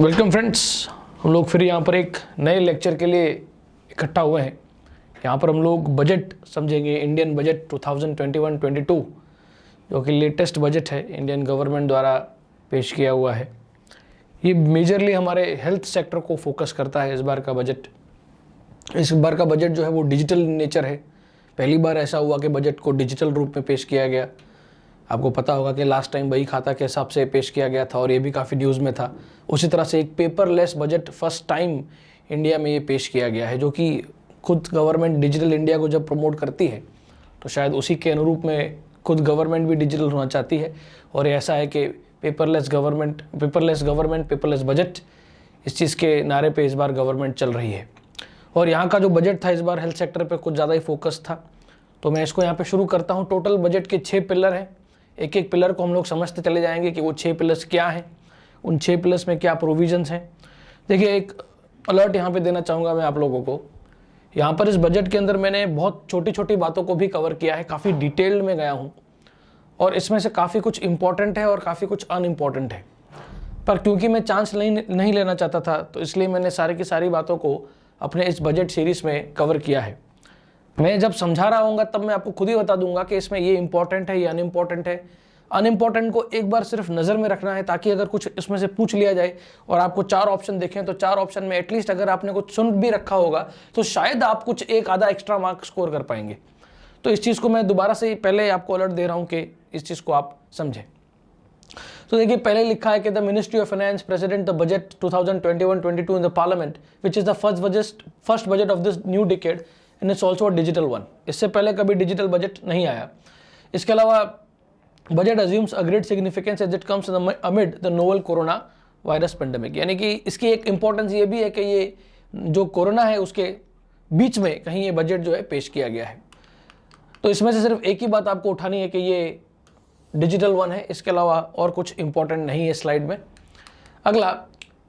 Welcome friends, हम लोग फिर यहाँ पर एक नए लेक्चर के लिए इकट्ठा हुए हैं। यहाँ पर हम लोग बजट समझेंगे, इंडियन बजट 2021-22 जो कि लेटेस्ट बजट है, इंडियन गवर्नमेंट द्वारा पेश किया हुआ है। ये मेजरली हमारे हेल्थ सेक्टर को फोकस करता है। इस बार का बजट जो है वो डिजिटल नेचर है। पहली बार ऐसा हुआ कि बजट को डिजिटल रूप में पेश किया गया। आपको पता होगा कि लास्ट टाइम बही खाता के हिसाब से पेश किया गया था और ये भी काफ़ी न्यूज़ में था। उसी तरह से एक paperless budget first time India में ये पेश किया गया है, जो कि खुद गवर्नमेंट डिजिटल इंडिया को जब प्रमोट करती है तो शायद उसी के अनुरूप में खुद गवर्नमेंट भी डिजिटल होना चाहती है। और ऐसा है कि पेपरलेस गवर्नमेंट, पेपरलेस बजट, इस चीज़ के नारे पे इस बार गवर्नमेंट चल रही है। और यहाँ का जो बजट था इस बार हेल्थ सेक्टर पे कुछ ज़्यादा ही फोकस था। तो मैं इसको यहाँ पे शुरू करता हूँ। टोटल बजट के 6 पिलर हैं। एक एक पिलर को हम लोग समझते चले जाएंगे कि वो 6 पिलर्स क्या हैं, उन 6 पिलर्स में क्या प्रोविजंस हैं। देखिए, एक अलर्ट यहाँ पे देना चाहूँगा मैं आप लोगों को। यहाँ पर इस बजट के अंदर मैंने बहुत छोटी छोटी बातों को भी कवर किया है, काफ़ी डिटेल्ड में गया हूँ और इसमें से काफ़ी कुछ इंपॉर्टेंट है और काफ़ी कुछ अनइम्पॉर्टेंट है। पर क्योंकि मैं चांस नहीं लेना चाहता था तो इसलिए मैंने सारी की सारी बातों को अपने इस बजट सीरीज़ में कवर किया है। मैं जब समझा रहा हूँगा तब मैं आपको खुद ही बता दूंगा कि इसमें ये इंपॉर्टेंट है, ये अनइम्पॉर्टेंट है। अनइम्पॉर्टेंट को एक बार सिर्फ नज़र में रखना है ताकि अगर कुछ इसमें से पूछ लिया जाए और आपको 4 ऑप्शन देखें तो 4 ऑप्शन में एटलीस्ट अगर आपने कुछ सुन भी रखा होगा तो शायद आप कुछ एक आधा एक्स्ट्रा मार्क स्कोर कर पाएंगे। तो इस चीज़ को मैं दोबारा से पहले आपको अलर्ट दे रहा हूँ कि इस चीज़ को आप समझें। तो देखिए, पहले लिखा है कि the ministry of finance present the budget 2021-22 in the parliament which is the first budget of this new decade and it's also a digital one. इससे पहले कभी डिजिटल बजट नहीं आया। इसके अलावा budget assumes a great significance as it comes amid the novel coronavirus pandemic. यानी कि इसकी एक इंपॉर्टेंस ये भी है कि ये जो कोरोना है उसके बीच में कहीं ये बजट जो है पेश किया गया है। तो इसमें से सिर्फ एक ही बात आपको उठानी है कि ये डिजिटल वन है, इसके अलावा और कुछ इंपॉर्टेंट नहीं है स्लाइड में। अगला,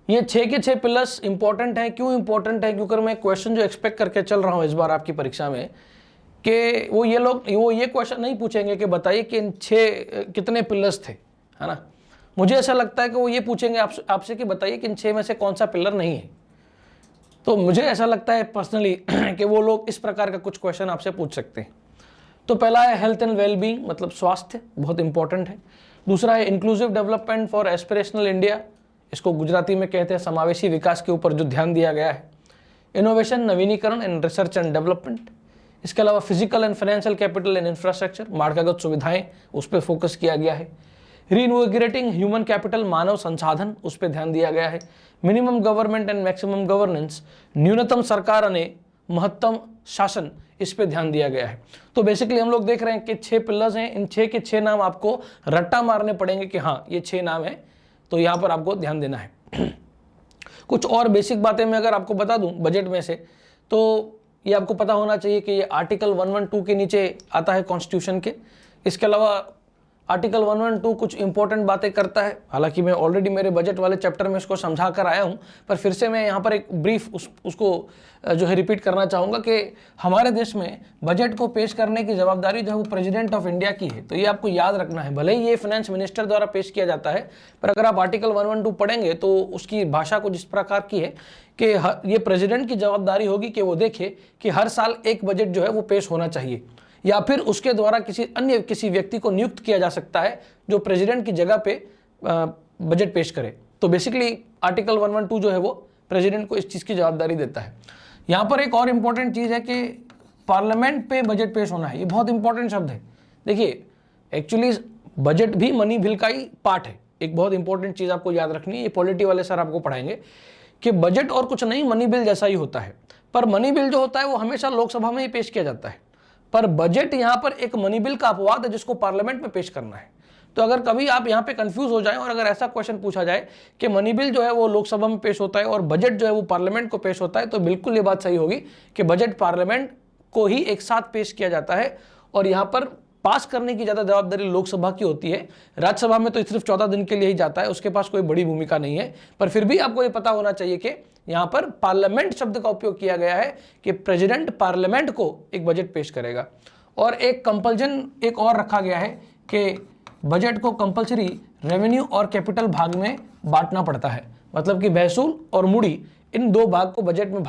ये 6 के 6 पिलर्स इंपॉर्टेंट हैं। क्यों इंपॉर्टेंट है? क्योंकि मैं क्वेश्चन जो एक्सपेक्ट करके चल रहा हूँ इस बार आपकी परीक्षा में कि वो ये क्वेश्चन नहीं पूछेंगे कि बताइए कि इन 6 कितने पिलर्स थे, है ना। मुझे ऐसा लगता है कि वो ये पूछेंगे आपसे कि बताइए कि इन 6 में से कौन सा पिलर नहीं है। तो मुझे ऐसा लगता है पर्सनली कि वो लोग इस प्रकार का कुछ क्वेश्चन आपसे पूछ सकते हैं। तो पहला है हेल्थ एंड वेलबींग, मतलब स्वास्थ्य, बहुत इंपॉर्टेंट है। दूसरा है inclusive development for aspirational India, इसको गुजराती में कहते हैं समावेशी विकास के ऊपर जो ध्यान दिया गया है। इनोवेशन, नवीनीकरण एंड रिसर्च एंड डेवलपमेंट। इसके अलावा physical and financial capital and infrastructure, मार्गागत सुविधाएं, उस पर फोकस किया गया है। रीइन्विगरेटिंग ह्यूमन कैपिटल, मानव संसाधन, उस पर ध्यान दिया गया है। Minimum government and maximum governance, न्यूनतम सरकार और महत्तम शासन, इस पे ध्यान दिया गया है। तो बेसिकली हम लोग देख रहे हैं कि 6 पिलर्स हैं। इन 6 के 6 नाम आपको रट्टा मारने पड़ेंगे कि हाँ ये 6 नाम है, तो यहाँ पर आपको ध्यान देना है। कुछ और बेसिक बातें मैं अगर आपको बता दूं बजट में से, तो ये आपको पता होना चाहिए कि ये आर्टिकल 112 के नीचे आता है कॉन्स्टिट्यूशन के। इसके अलावा आर्टिकल 112 कुछ इंपॉर्टेंट बातें करता है। हालांकि मैं ऑलरेडी मेरे बजट वाले चैप्टर में इसको समझा कर आया हूं, पर फिर से मैं यहाँ पर एक ब्रीफ उसको जो है रिपीट करना चाहूँगा कि हमारे देश में बजट को पेश करने की जवाबदारी जो है वो प्रेसिडेंट ऑफ इंडिया की है। तो ये आपको याद रखना है। भले ही ये फाइनेंस मिनिस्टर द्वारा पेश किया जाता है, पर अगर आप आर्टिकल 112 पढ़ेंगे तो उसकी भाषा कुछ इस प्रकार की है कि ये प्रेसिडेंट की जवाबदारी होगी कि वो देखे कि हर साल एक बजट जो है वो पेश होना चाहिए, या फिर उसके द्वारा किसी व्यक्ति को नियुक्त किया जा सकता है जो प्रेसिडेंट की जगह पे बजट पेश करे। तो बेसिकली आर्टिकल 112 जो है वो प्रेसिडेंट को इस चीज़ की जवाबदारी देता है। यहाँ पर एक और इम्पॉर्टेंट चीज़ है कि पार्लियामेंट पे बजट पेश होना है। ये बहुत इंपॉर्टेंट शब्द है। देखिए, एक्चुअली बजट भी मनी बिल का ही पार्ट है। एक बहुत इंपॉर्टेंट चीज़ आपको याद रखनी है, ये पॉलिटी वाले सर आपको पढ़ाएंगे कि बजट और कुछ नहीं, मनी बिल जैसा ही होता है। पर मनी बिल जो होता है वो हमेशा लोकसभा में ही पेश किया जाता है, पर बजट यहाँ पर एक मनी बिल का अपवाद है जिसको पार्लियामेंट में पेश करना है। तो अगर कभी आप यहाँ पे कंफ्यूज हो जाएं और अगर ऐसा क्वेश्चन पूछा जाए कि मनी बिल जो है वो लोकसभा में पेश होता है और बजट जो है वो पार्लियामेंट को पेश होता है, तो बिल्कुल ये बात सही होगी कि बजट पार्लियामेंट को ही एक साथ पेश किया जाता है और यहाँ पर पास करने की ज़्यादा जवाबदारी लोकसभा की होती है। राज्यसभा में तो सिर्फ 14 दिन के लिए ही जाता है, उसके पास कोई बड़ी भूमिका नहीं है। पर फिर भी आपको ये पता होना चाहिए कि यहाँ पर पार्लियामेंट शब्द का उपयोग किया गया है कि प्रेसिडेंट पार्लियामेंट को एक बजट पेश करेगा। और एक कंपल्जन एक और रखा गया है कि बजट को कंपलसरी रेवेन्यू और कैपिटल भाग में बांटना पड़ता है। मतलब कि महसूल और मूड़ी, इन दो भाग को बजट में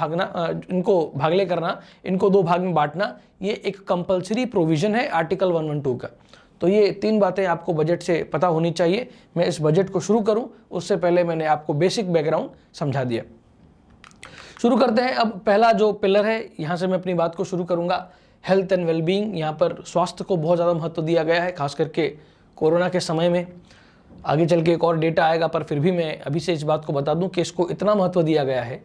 इनको भागले करना, इनको दो भाग में बांटना, ये एक कंपलसरी प्रोविजन है आर्टिकल 112 का। तो ये 3 बातें आपको बजट से पता होनी चाहिए। मैं इस बजट को शुरू करूं उससे पहले मैंने आपको बेसिक बैकग्राउंड समझा दिया। शुरू करते हैं। अब पहला जो पिलर है, यहाँ से मैं अपनी बात को शुरू करूँगा, हेल्थ एंड वेलबींग। यहाँ पर स्वास्थ्य को बहुत ज़्यादा महत्व दिया गया है, खास करके कोरोना के समय में। आगे चल के एक और डेटा आएगा, पर फिर भी मैं अभी से इस बात को बता दूं कि इसको इतना महत्व दिया गया है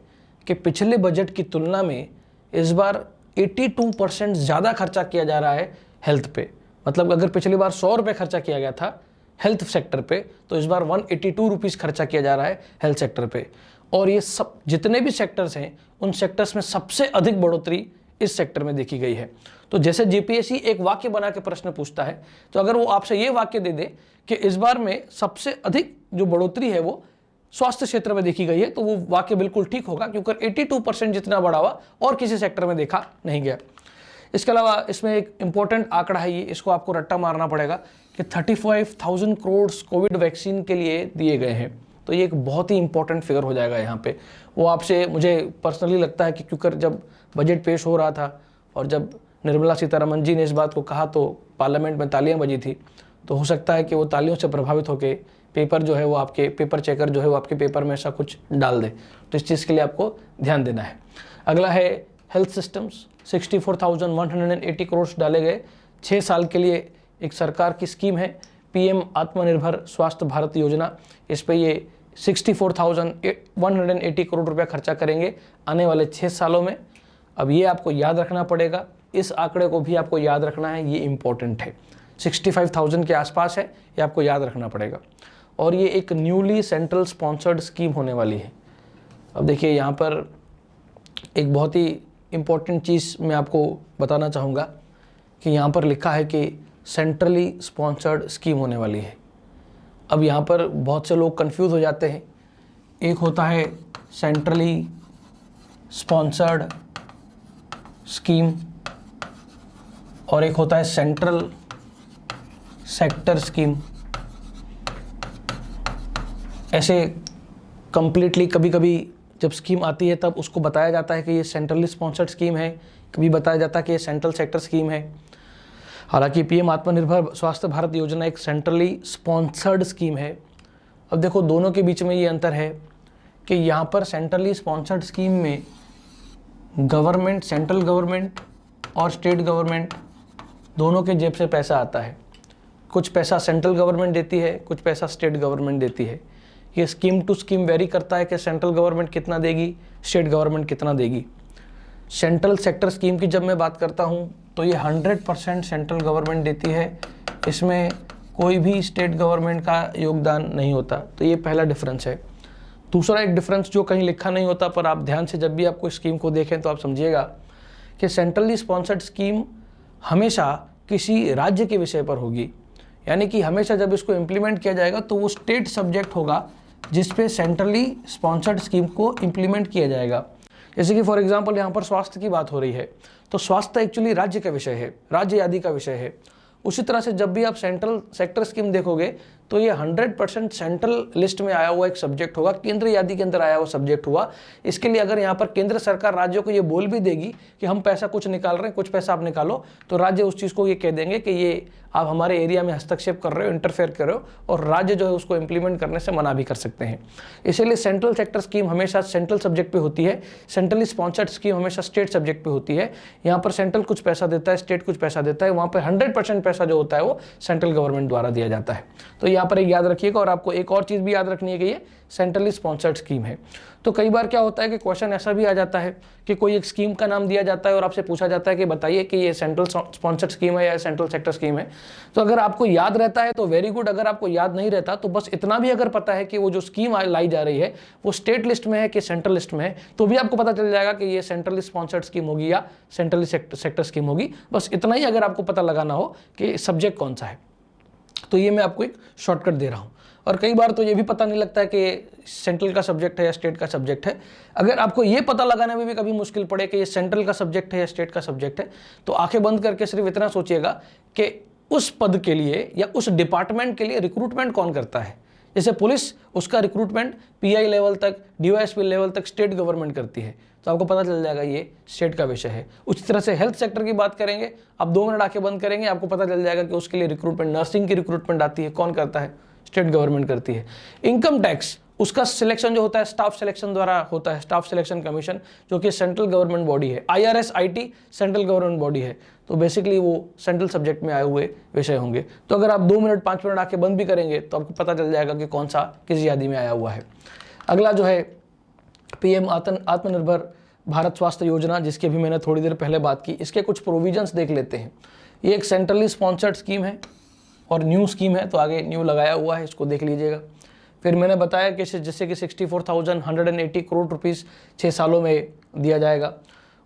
कि पिछले बजट की तुलना में इस बार 82% ज़्यादा खर्चा किया जा रहा है हेल्थ पे। मतलब अगर पिछली बार 100 रुपये खर्चा किया गया था हेल्थ सेक्टर पे, तो इस बार 182 रुपीज़ खर्चा किया जा रहा है हेल्थ सेक्टर पे। और ये सब जितने भी सेक्टर्स हैं, उन सेक्टर्स में सबसे अधिक बढ़ोतरी इस सेक्टर में देखी गई है। तो जैसे जीपीएससी एक वाक्य बना के प्रश्न पूछता है, तो अगर वो आपसे ये वाक्य दे दे कि इस बार में सबसे अधिक जो बढ़ोतरी है वो स्वास्थ्य क्षेत्र में देखी गई है, तो वो वाक्य बिल्कुल ठीक होगा, क्योंकि 82% जितना बढ़ावा और किसी सेक्टर में देखा नहीं गया। इसके अलावा इसमें एक इंपॉर्टेंट आंकड़ा है, ये इसको आपको रट्टा मारना पड़ेगा कि 35,000 करोड़ कोविड वैक्सीन के लिए दिए गए हैं। तो ये एक बहुत ही इंपॉर्टेंट फिगर हो जाएगा यहाँ पे। वो आपसे, मुझे पर्सनली लगता है कि क्योंकि जब बजट पेश हो रहा था और जब निर्मला सीतारमण जी ने इस बात को कहा तो पार्लियामेंट में तालियां बजी थी, तो हो सकता है कि वो तालियों से प्रभावित होकर पेपर जो है वो आपके पेपर चेकर जो है वो आपके पेपर में ऐसा कुछ डाल दे। तो इस चीज़ के लिए आपको ध्यान देना है। अगला है हेल्थ सिस्टम्स। 64,180 करोड़ डाले गए 6 साल के लिए। एक सरकार की स्कीम है पीएम आत्मनिर्भर स्वास्थ्य भारत योजना। इस पर ये 64,180 करोड़ रुपया खर्चा करेंगे आने वाले 6 सालों में। अब ये आपको याद रखना पड़ेगा, इस आंकड़े को भी आपको याद रखना है, ये इंपॉर्टेंट है। 65,000 के आसपास है, ये आपको याद रखना पड़ेगा। और ये एक न्यूली सेंट्रल स्पॉन्सर्ड स्कीम होने वाली है। अब देखिए यहाँ पर एक बहुत ही इम्पोर्टेंट चीज़ मैं आपको बताना चाहूँगा कि यहाँ पर लिखा है कि सेंट्रली स्पॉन्सर्ड स्कीम होने वाली है। अब यहाँ पर बहुत से लोग कंफ्यूज हो जाते हैं। एक होता है सेंट्रली स्पॉन्सर्ड स्कीम और एक होता है सेंट्रल सेक्टर स्कीम। ऐसे कंप्लीटली कभी कभी जब स्कीम आती है तब उसको बताया जाता है कि ये सेंट्रली स्पॉन्सर्ड स्कीम है, कभी बताया जाता है कि ये सेंट्रल सेक्टर स्कीम है। हालांकि पीएम आत्मनिर्भर स्वास्थ्य भारत योजना एक सेंट्रली स्पॉन्सर्ड स्कीम है। अब देखो दोनों के बीच में ये अंतर है कि यहाँ पर सेंट्रली स्पॉन्सर्ड स्कीम में गवर्नमेंट, सेंट्रल गवर्नमेंट और स्टेट गवर्नमेंट दोनों के जेब से पैसा आता है। कुछ पैसा सेंट्रल गवर्नमेंट देती है, कुछ पैसा स्टेट गवर्नमेंट देती है। ये स्कीम टू स्कीम वेरी करता है कि सेंट्रल गवर्नमेंट कितना देगी, स्टेट गवर्नमेंट कितना देगी। सेंट्रल सेक्टर स्कीम की जब मैं बात करता हूँ तो ये 100% सेंट्रल गवर्नमेंट देती है, इसमें कोई भी स्टेट गवर्नमेंट का योगदान नहीं होता। तो ये पहला डिफरेंस है। दूसरा एक डिफरेंस जो कहीं लिखा नहीं होता, पर आप ध्यान से जब भी आपको स्कीम को देखें तो आप समझिएगा कि सेंट्रली स्पॉन्सर्ड स्कीम हमेशा किसी राज्य के विषय पर होगी। यानी कि हमेशा जब इसको इम्प्लीमेंट किया जाएगा तो वो स्टेट सब्जेक्ट होगा जिस पे सेंट्रली स्पॉन्सर्ड स्कीम को इम्प्लीमेंट किया जाएगा। जैसे कि फॉर एग्जांपल यहाँ पर स्वास्थ्य की बात हो रही है, तो स्वास्थ्य एक्चुअली राज्य का विषय है, राज्य आदि का विषय है। उसी तरह से जब भी आप सेंट्रल सेक्टर स्कीम देखोगे तो ये 100% सेंट्रल लिस्ट में आया हुआ एक सब्जेक्ट होगा, केंद्र यादी के अंदर आया हुआ सब्जेक्ट हुआ। इसके लिए अगर यहाँ पर केंद्र सरकार राज्यों को ये बोल भी देगी कि हम पैसा कुछ निकाल रहे हैं, कुछ पैसा आप निकालो, तो राज्य उस चीज़ को ये कह देंगे कि ये आप हमारे एरिया में हस्तक्षेप कर रहे हो, इंटरफेयर कर रहे हो, और राज्य जो है उसको इम्प्लीमेंट करने से मना भी कर सकते हैं। इसीलिए सेंट्रल सेक्टर स्कीम हमेशा सेंट्रल सब्जेक्ट पे होती है, सेंट्रली स्पॉन्सर्ड स्कीम हमेशा स्टेट सब्जेक्ट पे होती है। यहाँ पर सेंट्रल कुछ पैसा देता है, स्टेट कुछ पैसा देता है, वहाँ पर 100% पैसा जो होता है वो सेंट्रल गवर्नमेंट द्वारा दिया जाता है। तो यहाँ पर एक याद रखिएगा। और आपको एक और चीज़ भी याद रखनी है कि ये सेंट्रली स्पॉन्सर्ड स्कीम है। तो कई बार क्या होता है कि क्वेश्चन ऐसा भी आ जाता है कि कोई एक स्कीम का नाम दिया जाता है और आपसे पूछा जाता है कि बताइए कि ये सेंट्रल स्पॉन्सर्ड स्कीम है या सेंट्रल सेक्टर स्कीम है। तो अगर आपको याद रहता है तो वेरी गुड, अगर आपको याद नहीं रहता तो बस इतना भी अगर पता है कि वो जो स्कीम लाई जा रही है वो स्टेट लिस्ट में है कि सेंट्रल लिस्ट में है, तो भी आपको पता चल जाएगा कि ये सेंट्रली स्पॉन्सर्ड स्कीम होगी या सेंट्रली सेक्टर स्कीम होगी। बस इतना ही अगर आपको पता लगाना हो कि सब्जेक्ट कौन सा है। तो ये मैं आपको एक शॉर्टकट दे रहा हूँ। और कई बार तो ये भी पता नहीं लगता है कि सेंट्रल का सब्जेक्ट है या स्टेट का सब्जेक्ट है। अगर आपको ये पता लगाने में भी कभी मुश्किल पड़े कि ये सेंट्रल का सब्जेक्ट है या स्टेट का सब्जेक्ट है, तो आंखें बंद करके सिर्फ इतना सोचिएगा कि उस पद के लिए या उस डिपार्टमेंट के लिए रिक्रूटमेंट कौन करता है। जैसे पुलिस, उसका रिक्रूटमेंट पीआई लेवल तक, डीवाईएसपी लेवल तक स्टेट गवर्नमेंट करती है, तो आपको पता चल जाएगा ये स्टेट का विषय है। उसी तरह से हेल्थ सेक्टर की बात करेंगे, आप 2 मिनट आके बंद करेंगे, आपको पता चल जाएगा कि उसके लिए रिक्रूटमेंट, नर्सिंग की रिक्रूटमेंट आती है, कौन करता है? स्टेट गवर्नमेंट करती है। इनकम टैक्स, उसका सिलेक्शन जो होता है स्टाफ सिलेक्शन द्वारा होता है, स्टाफ सिलेक्शन कमीशन, जो कि सेंट्रल गवर्नमेंट बॉडी है। IRS IT central government body है, तो बेसिकली वो सेंट्रल सब्जेक्ट में आए हुए विषय होंगे। तो अगर आप 2 मिनट 5 मिनट आके बंद भी करेंगे तो आपको पता चल जाएगा कि कौन सा किस यादी में आया हुआ है। अगला जो है PM आत्मनिर्भर भारत स्वास्थ्य योजना, जिसकी भी मैंने थोड़ी देर पहले बात की, इसके कुछ प्रोविजंस देख लेते हैं। ये एक सेंट्रली स्पॉन्सर्ड स्कीम है और न्यू स्कीम है, तो आगे न्यू लगाया हुआ है, इसको देख लीजिएगा। फिर मैंने बताया कि जैसे कि 64,180 करोड़ रुपीस 6 सालों में दिया जाएगा,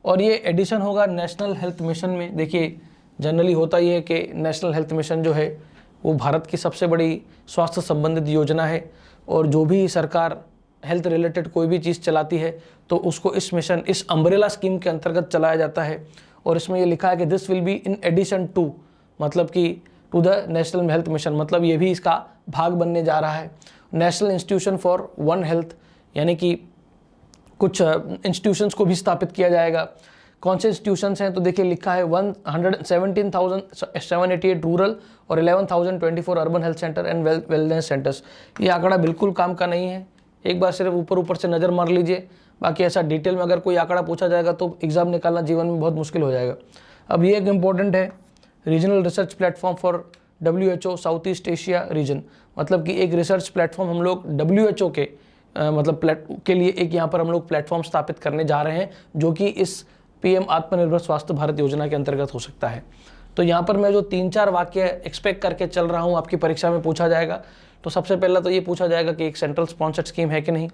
और ये एडिशन होगा नेशनल हेल्थ मिशन में। देखिए जनरली होता ही है कि नेशनल हेल्थ मिशन जो है वो भारत की सबसे बड़ी स्वास्थ्य संबंधित योजना है, और जो भी सरकार हेल्थ रिलेटेड कोई भी चीज़ चलाती है तो उसको इस मिशन, इस अम्ब्रेला स्कीम के अंतर्गत चलाया जाता है। और इसमें ये लिखा है कि this will be in addition to, मतलब कि to the national health mission, मतलब ये भी इसका भाग बनने जा रहा है। National institution for one health, यानी कि कुछ इंस्टीट्यूशंस को भी स्थापित किया जाएगा। कौन से इंस्टीट्यूशंस हैं? तो देखिए लिखा है 117,788 रूरल और 11,024 urban health centre and wellness centres. ये आंकड़ा बिल्कुल काम का नहीं है, एक बार सिर्फ ऊपर से नज़र मार लीजिए, बाकी ऐसा डिटेल में अगर कोई आंकड़ा पूछा जाएगा तो एग्जाम निकालना जीवन में बहुत मुश्किल हो जाएगा। अब ये एक इम्पॉर्टेंट है, regional research platform for WHO south east Asia region, मतलब कि एक रिसर्च प्लेटफॉर्म हम लोग WHO के के लिए एक यहाँ पर हम लोग प्लेटफॉर्म स्थापित करने जा रहे हैं, जो कि इस PM आत्मनिर्भर स्वास्थ्य भारत योजना के अंतर्गत हो सकता है। तो यहाँ पर मैं जो 3-4 वाक्य एक्सपेक्ट करके चल रहा हूँ, आपकी परीक्षा में पूछा जाएगा। तो सबसे पहला तो ये पूछा जाएगा कि एक सेंट्रल स्पॉन्सर्ड स्कीम है कि नहीं,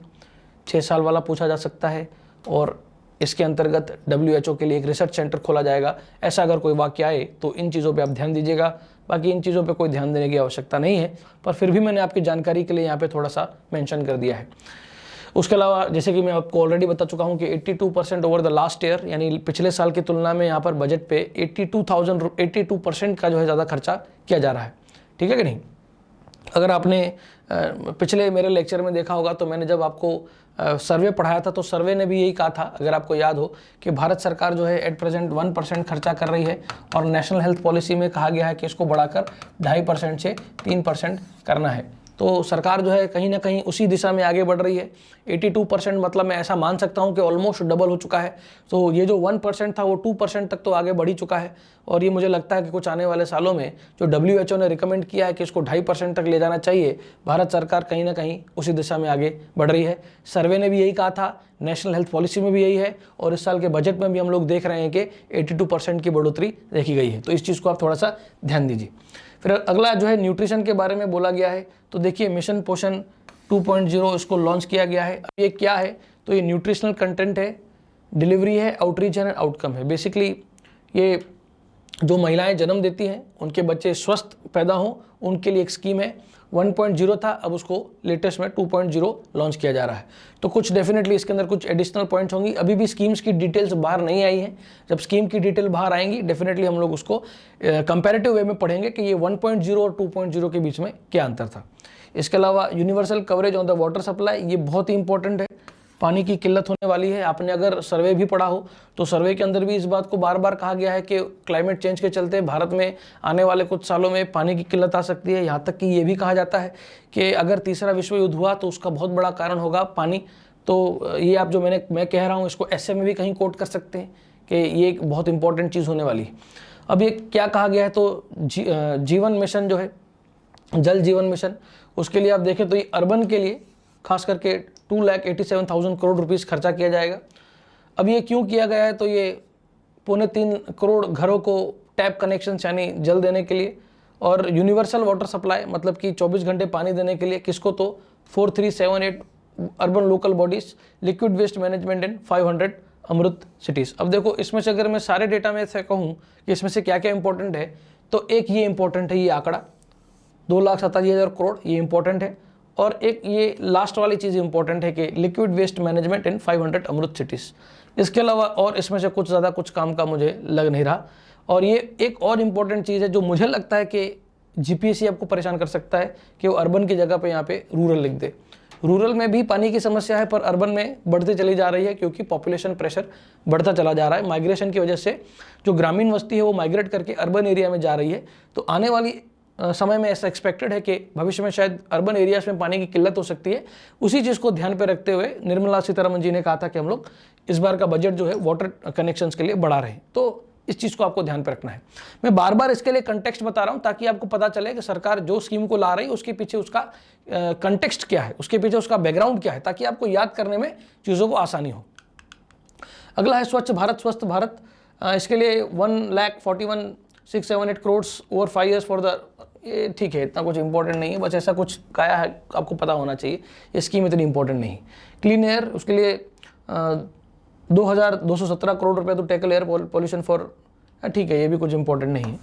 6 साल वाला पूछा जा सकता है, और इसके अंतर्गत WHO के लिए एक रिसर्च सेंटर खोला जाएगा। ऐसा अगर कोई वाक्य आए तो इन चीज़ों पे आप ध्यान दीजिएगा, बाकी इन चीज़ों पे कोई ध्यान देने की आवश्यकता नहीं है, पर फिर भी मैंने आपकी जानकारी के लिए यहाँ पे थोड़ा सा मेंशन कर दिया है। उसके अलावा जैसे कि मैं आपको ऑलरेडी बता चुका हूँ कि 82% ओवर द लास्ट ईयर, यानी पिछले साल की तुलना में यहाँ पर बजट पे 82% का जो है ज़्यादा खर्चा किया जा रहा है। ठीक है कि नहीं? अगर आपने पिछले मेरे लेक्चर में देखा होगा तो मैंने जब आपको सर्वे पढ़ाया था तो सर्वे ने भी यही कहा था, अगर आपको याद हो, कि भारत सरकार जो है एट प्रेजेंट 1% खर्चा कर रही है, और नेशनल हेल्थ पॉलिसी में कहा गया है कि इसको बढ़ाकर 2.5% से 3% करना है। तो सरकार जो है कहीं ना कहीं उसी दिशा में आगे बढ़ रही है। 82% मतलब मैं ऐसा मान सकता हूँ कि ऑलमोस्ट डबल हो चुका है। तो ये जो 1% था वो 2% तक तो आगे बढ़ ही चुका है, और ये मुझे लगता है कि कुछ आने वाले सालों में जो WHO ने रिकमेंड किया है कि इसको 2.5% तक ले जाना चाहिए, भारत सरकार कहीं ना कहीं उसी दिशा में आगे बढ़ रही है। सर्वे ने भी यही कहा था, नेशनल हेल्थ पॉलिसी में भी यही है, और इस साल के बजट में भी हम लोग देख रहे हैं कि 82% की बढ़ोतरी देखी गई है। तो इस चीज़ को आप थोड़ा सा ध्यान दीजिए। फिर अगला जो है न्यूट्रिशन के बारे में बोला गया है। तो देखिए मिशन पोषण 2.0 इसको लॉन्च किया गया है। अब ये क्या है? तो ये न्यूट्रिशनल कंटेंट है, डिलीवरी है, आउटरीच एंड आउटकम है। बेसिकली ये जो महिलाएं जन्म देती हैं उनके बच्चे स्वस्थ पैदा हों उनके लिए एक स्कीम है। 1.0 था, अब उसको लेटेस्ट में 2.0 लॉन्च किया जा रहा है। तो कुछ डेफिनेटली इसके अंदर कुछ एडिशनल पॉइंट्स होंगी। अभी भी स्कीम्स की डिटेल्स बाहर नहीं आई हैं। जब स्कीम की डिटेल बाहर आएंगी डेफिनेटली हम लोग उसको कंपैरेटिव वे में पढ़ेंगे कि ये 1.0 और 2.0 के बीच में क्या अंतर था। इसके अलावा universal coverage on the water supply, ये बहुत ही इंपॉर्टेंट है। पानी की किल्लत होने वाली है। आपने अगर सर्वे भी पढ़ा हो तो सर्वे के अंदर भी इस बात को बार बार कहा गया है कि क्लाइमेट चेंज के चलते भारत में आने वाले कुछ सालों में पानी की किल्लत आ सकती है। यहाँ तक कि ये भी कहा जाता है कि अगर तीसरा विश्व युद्ध हुआ तो उसका बहुत बड़ा कारण होगा पानी। तो ये आप जो मैं कह रहा हूँ इसको ऐसे में भी कहीं कोट कर सकते हैं कि ये एक बहुत इंपॉर्टेंट चीज़ होने वाली है। अब ये क्या कहा गया है? तो जीवन मिशन जो है, जल जीवन मिशन, उसके लिए आप देखें तो ये अर्बन के लिए खास करके 2,87,000 करोड़ रुपीस खर्चा किया जाएगा। अब ये क्यों किया गया है? तो ये 3.25 करोड़ घरों को टैप कनेक्शन यानी जल देने के लिए, और यूनिवर्सल वाटर सप्लाई मतलब कि 24 घंटे पानी देने के लिए। किसको? तो 4378 urban local bodies, liquid waste management in 500 Amrut cities. अब देखो इसमें से अगर मैं सारे डेटा में से कहूँ कि इसमें से क्या क्या इंपॉर्टेंट है, तो एक ये इंपॉर्टेंट है, ये आंकड़ा 2,87,000 करोड़, ये इंपॉर्टेंट है। और एक ये लास्ट वाली चीज़ इंपॉर्टेंट है कि liquid waste management in 500 Amrut cities. इसके अलावा और इसमें से कुछ काम का मुझे लग नहीं रहा। और ये एक और इम्पॉर्टेंट चीज़ है जो मुझे लगता है कि जीपीएससी आपको परेशान कर सकता है कि वो अर्बन की जगह पे यहाँ पे रूरल लिख दे। रूरल में भी पानी की समस्या है, पर अर्बन में बढ़ती चली जा रही है क्योंकि पॉपुलेशन प्रेशर बढ़ता चला जा रहा है। माइग्रेशन की वजह से जो ग्रामीण वस्ती है वो माइग्रेट करके अर्बन एरिया में जा रही है। तो आने वाली समय में ऐसा एक्सपेक्टेड है कि भविष्य में शायद अर्बन एरियाज में पानी की किल्लत हो सकती है। उसी चीज़ को ध्यान पे रखते हुए निर्मला सीतारमण जी ने कहा था कि हम लोग इस बार का बजट जो है वाटर कनेक्शंस के लिए बढ़ा रहे हैं। तो इस चीज़ को आपको ध्यान पे रखना है। मैं बार बार इसके लिए कंटेक्स्ट बता रहा हूँ ताकि आपको पता चले कि सरकार जो स्कीम को ला रही है उसके पीछे उसका कंटेक्स्ट क्या है, उसके पीछे उसका बैकग्राउंड क्या है, ताकि आपको याद करने में चीज़ों को आसानी हो। अगला है स्वच्छ भारत स्वस्थ भारत। इसके लिए 1,41,678 crore over 5 years for the, ये ठीक है, इतना कुछ इंपॉर्टेंट नहीं है, बस ऐसा कुछ कहा है, आपको पता होना चाहिए। ये स्कीम इतनी इंपॉर्टेंट नहीं। क्लीन एयर, उसके लिए 2,217 करोड़ रुपए तो टैकल एयर पॉल्यूशन फॉर, ठीक है, ये भी कुछ इंपॉर्टेंट नहीं है,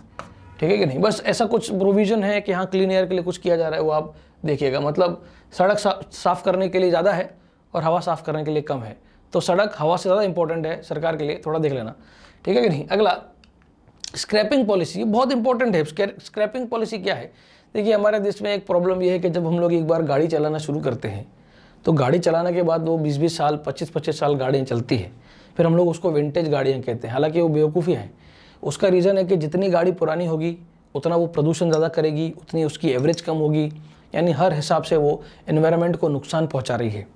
ठीक है कि नहीं। बस ऐसा कुछ प्रोविजन है कि हाँ क्लीन एयर के लिए कुछ किया जा रहा है, वो आप देखिएगा। मतलब सड़क साफ करने के लिए ज़्यादा है और हवा साफ करने के लिए कम है, तो सड़क हवा से ज़्यादा इंपॉर्टेंट है सरकार के लिए, थोड़ा देख लेना, ठीक है कि नहीं। अगला स्क्रैपिंग पॉलिसी, बहुत इंपॉर्टेंट है। स्क्रैपिंग पॉलिसी क्या है? देखिए, हमारे देश में एक प्रॉब्लम ये है कि जब हम लोग एक बार गाड़ी चलाना शुरू करते हैं तो गाड़ी चलाने के बाद वो 20-20 साल 25-25 साल गाड़ियाँ चलती है, फिर हम लोग उसको विंटेज गाड़ियाँ कहते हैं। हालांकि वो बेवकूफ़ी है। उसका रीज़न है कि जितनी गाड़ी पुरानी होगी उतना वो प्रदूषण ज़्यादा करेगी, उतनी उसकी एवरेज कम होगी, यानी हर हिसाब से वो एनवायरनमेंट को नुकसान पहुंचा रही है।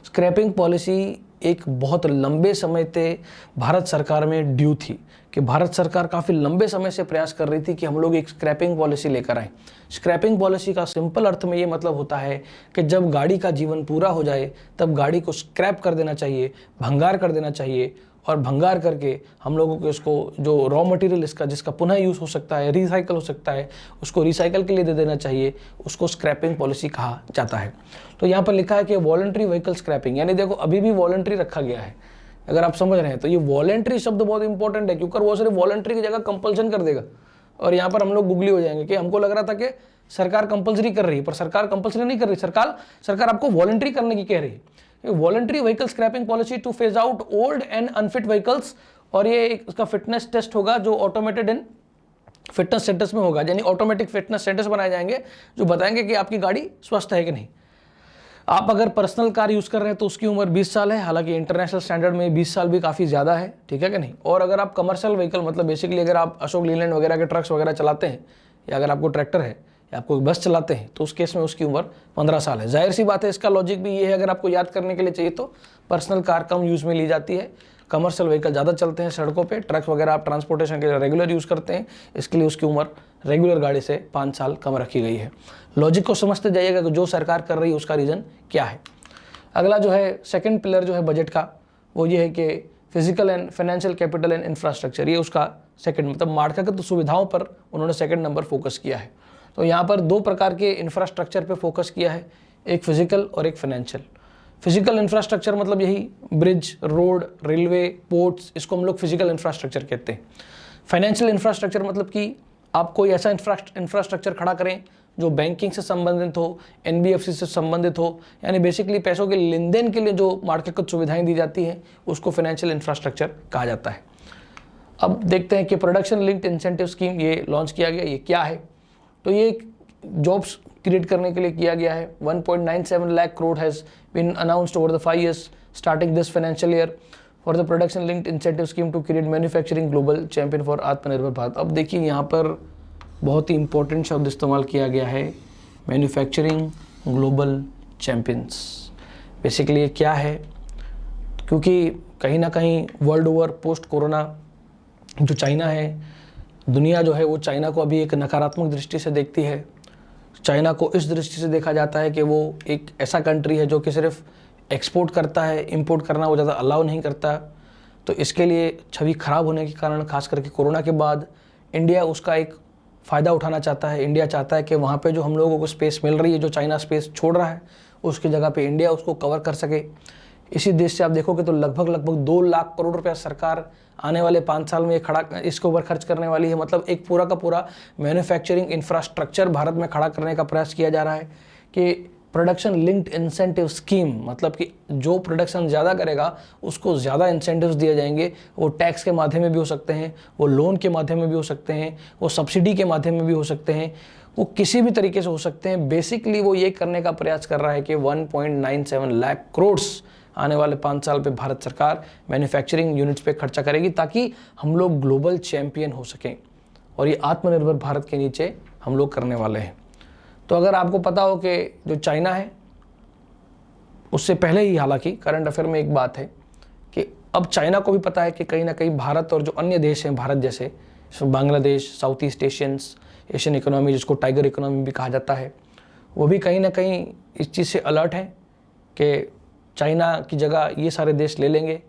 स्क्रैपिंग पॉलिसी एक बहुत लंबे समय से भारत सरकार में ड्यू थी, कि भारत सरकार काफ़ी लंबे समय से प्रयास कर रही थी कि हम लोग एक स्क्रैपिंग पॉलिसी लेकर आएँ। स्क्रैपिंग पॉलिसी का सिंपल अर्थ में ये मतलब होता है कि जब गाड़ी का जीवन पूरा हो जाए तब गाड़ी को स्क्रैप कर देना चाहिए, भंगार कर देना चाहिए, और भंगार करके हम लोगों को इसको जो रॉ मटेरियल इसका जिसका पुनः यूज़ हो सकता है, रिसाइकल हो सकता है, उसको रिसाइकल के लिए दे देना चाहिए, उसको स्क्रैपिंग पॉलिसी कहा जाता है। तो यहाँ पर लिखा है कि वॉलंटरी व्हीकल स्क्रैपिंग, यानी देखो अभी भी वॉलंटरी रखा गया है, अगर आप समझ रहे हैं। तो ये वॉलंटरी शब्द बहुत इंपॉर्टेंट है, क्योंकि वो सिर्फ वॉलंटरी की जगह कंपल्सन कर देगा, और यहाँ पर हम लोग गुगली हो जाएंगे कि हमको लग रहा था कि सरकार कंपल्सरी कर रही है, पर सरकार कंपल्सरी नहीं कर रही। सरकार आपको वॉलंटरी करने की कह रही है। Voluntary vehicle scrapping policy to phase out old and unfit vehicles, और ये इसका फिटनेस टेस्ट होगा जो ऑटोमेटेड इन फिटनेस सेंटर्स में होगा, यानी ऑटोमेटिक फिटनेस सेंटर्स बनाए जाएंगे जो बताएंगे कि आपकी गाड़ी स्वस्थ है कि नहीं। आप अगर पर्सनल कार यूज़ कर रहे हैं तो उसकी उम्र 20 साल है, हालांकि इंटरनेशनल स्टैंडर्ड में 20 साल भी काफ़ी ज़्यादा है, ठीक है कि नहीं। और अगर आप कमर्शियल व्हीकल, मतलब बेसिकली अगर आप अशोक लीलैंड वगैरह के ट्रक्स वगैरह चलाते हैं, या अगर आपको ट्रैक्टर है या आपको बस चलाते हैं, तो उस केस में उसकी उम्र 15 साल है। जाहिर सी बात है, इसका लॉजिक भी ये है, अगर आपको याद करने के लिए चाहिए तो पर्सनल कार कम यूज़ में ली जाती है, कमर्शियल व्हीकल ज़्यादा चलते हैं सड़कों पे, ट्रक्स वगैरह आप ट्रांसपोर्टेशन के लिए रेगुलर यूज़ करते हैं, इसके लिए उसकी उम्र रेगुलर गाड़ी से 5 साल कम रखी गई है। लॉजिक को समझते जाइएगा कि जो सरकार कर रही है उसका रीज़न क्या है। अगला जो है सेकंड पिलर जो है बजट का, वो ये है कि physical and financial capital and infrastructure, ये उसका सेकंड, मतलब मार्कागत सुविधाओं पर उन्होंने सेकंड नंबर फोकस किया है। तो यहाँ पर 2 प्रकार के इंफ्रास्ट्रक्चर पे फोकस किया है, एक फिजिकल और एक फाइनेंशियल। फिजिकल इंफ्रास्ट्रक्चर मतलब यही ब्रिज, रोड, रेलवे, पोर्ट्स, इसको हम लोग फिजिकल इंफ्रास्ट्रक्चर कहते हैं। फाइनेंशियल इंफ्रास्ट्रक्चर मतलब कि आप कोई ऐसा इंफ्रास्ट्रक्चर खड़ा करें जो बैंकिंग से संबंधित हो, एनबीएफसी से संबंधित हो, यानी बेसिकली पैसों के लेन देन के लिए जो मार्केटगत सुविधाएं दी जाती हैं उसको फाइनेंशियल इंफ्रास्ट्रक्चर कहा जाता है। अब देखते हैं कि प्रोडक्शन लिंक्ड इंसेंटिव स्कीम ये लॉन्च किया गया, ये क्या है। तो ये जॉब्स क्रिएट करने के लिए किया गया है। 1.97 lakh crore has been announced over the 5 years starting this financial year for the production linked incentive scheme to create manufacturing global champion for Atmanirbhar Bharat. अब देखिए, यहाँ पर बहुत ही इंपॉर्टेंट शब्द इस्तेमाल किया गया है, मैन्युफैक्चरिंग ग्लोबल चैंपियंस। बेसिकली ये क्या है, क्योंकि कहीं ना कहीं वर्ल्ड ओवर पोस्ट कोरोना जो चाइना है, दुनिया जो है वो चाइना को अभी एक नकारात्मक दृष्टि से देखती है। चाइना को इस दृष्टि से देखा जाता है कि वो एक ऐसा कंट्री है जो कि सिर्फ एक्सपोर्ट करता है, इंपोर्ट करना वो ज़्यादा अलाउ नहीं करता। तो इसके लिए छवि खराब होने के कारण, खास करके कोरोना के बाद, इंडिया उसका एक फ़ायदा उठाना चाहता है। इंडिया चाहता है कि वहाँ पे जो हम लोगों को स्पेस मिल रही है, जो चाइना स्पेस छोड़ रहा है, उसकी जगह पे इंडिया उसको कवर कर सके। इसी देश से आप देखोगे तो लगभग 2 लाख करोड़ रुपया सरकार आने वाले 5 साल में इसके ऊपर खर्च करने वाली है। मतलब एक पूरा का पूरा मैन्युफैक्चरिंग इंफ्रास्ट्रक्चर भारत में खड़ा करने का प्रयास किया जा रहा है कि प्रोडक्शन लिंक्ड इंसेंटिव स्कीम, मतलब कि जो प्रोडक्शन ज़्यादा करेगा उसको ज़्यादा इंसेंटिव्स दिए जाएंगे। वो टैक्स के माध्यम में भी हो सकते हैं, वो लोन के माध्यम में भी हो सकते हैं, वो सब्सिडी के माध्यम में भी हो सकते हैं, वो किसी भी तरीके से हो सकते हैं। बेसिकली वो ये करने का प्रयास कर रहा है कि 1.97 लाख करोड़ आने वाले 5 साल पे भारत सरकार मैन्युफैक्चरिंग यूनिट्स पे खर्चा करेगी, ताकि हम लोग ग्लोबल चैंपियन हो सकें। और ये आत्मनिर्भर भारत के नीचे हम लोग करने वाले हैं। तो अगर आपको पता हो कि जो चाइना है, उससे पहले ही हालांकि करंट अफेयर में एक बात है कि अब चाइना को भी पता है कि कहीं ना कहीं भारत और जो अन्य देश हैं भारत जैसे, Bangladesh, south east Asian economy, जिसको टाइगर इकोनॉमी भी कहा जाता है, वो भी कहीं ना कहीं इस चीज़ से अलर्ट हैं कि चाइना की जगह ये सारे देश ले लेंगे।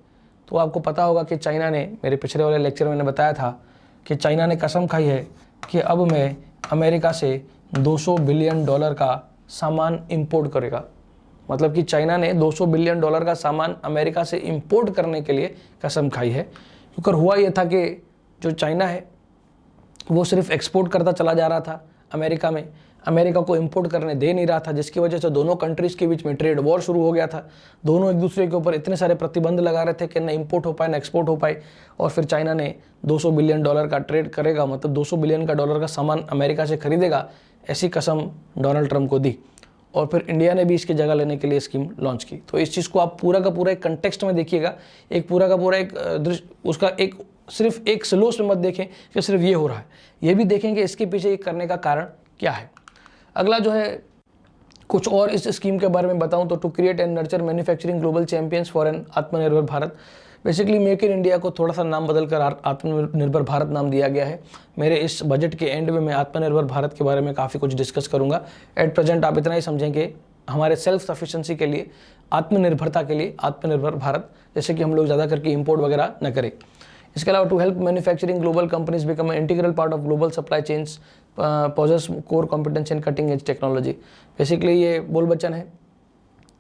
तो आपको पता होगा कि चाइना ने, मेरे पिछले वाले लेक्चर में मैंने बताया था कि चाइना ने कसम खाई है कि अब मैं अमेरिका से $200 बिलियन का सामान इंपोर्ट करेगा। मतलब कि चाइना ने $200 बिलियन का सामान अमेरिका से इंपोर्ट करने के लिए कसम खाई है। क्योंकि हुआ ये था कि जो चाइना है वो सिर्फ एक्सपोर्ट करता चला जा रहा था अमेरिका में, अमेरिका को इंपोर्ट करने दे नहीं रहा था, जिसकी वजह से दोनों कंट्रीज़ के बीच में ट्रेड वॉर शुरू हो गया था। दोनों एक दूसरे के ऊपर इतने सारे प्रतिबंध लगा रहे थे कि न इंपोर्ट हो पाए न एक्सपोर्ट हो पाए। और फिर चाइना ने $200 बिलियन का ट्रेड करेगा, मतलब $200 बिलियन का सामान अमेरिका से खरीदेगा, ऐसी कसम डोनाल्ड ट्रंप को दी। और फिर इंडिया ने भी इसकी जगह लेने के लिए स्कीम लॉन्च की। तो इस चीज़ को आप पूरा का पूरा एक कंटेक्स्ट में देखिएगा, एक पूरा का पूरा एक दृश्य, उसका एक सिर्फ एक स्लोस में मत देखें कि सिर्फ ये हो रहा है, ये भी देखेंगे इसके पीछे ये करने का कारण क्या है। अगला जो है कुछ और इस स्कीम के बारे में बताऊं तो to create and nurture manufacturing global champions for an Atmanirbhar Bharat. Basically make in India को थोड़ा सा नाम बदलकर आत्मनिर्भर भारत नाम दिया गया है। मेरे इस बजट के एंड में मैं आत्मनिर्भर भारत के बारे में काफ़ी कुछ डिस्कस करूंगा। एट प्रेजेंट आप इतना ही समझेंगे हमारे सेल्फ सफिशिएंसी के लिए, आत्मनिर्भरता के लिए आत्मनिर्भर भारत, जैसे कि हम लोग ज़्यादा करके इंपोर्ट वगैरह न करें। इसके अलावा to help manufacturing global companies become integral part of global supply chains possess core competence in cutting edge technology. Basically ये बोल बच्चन है।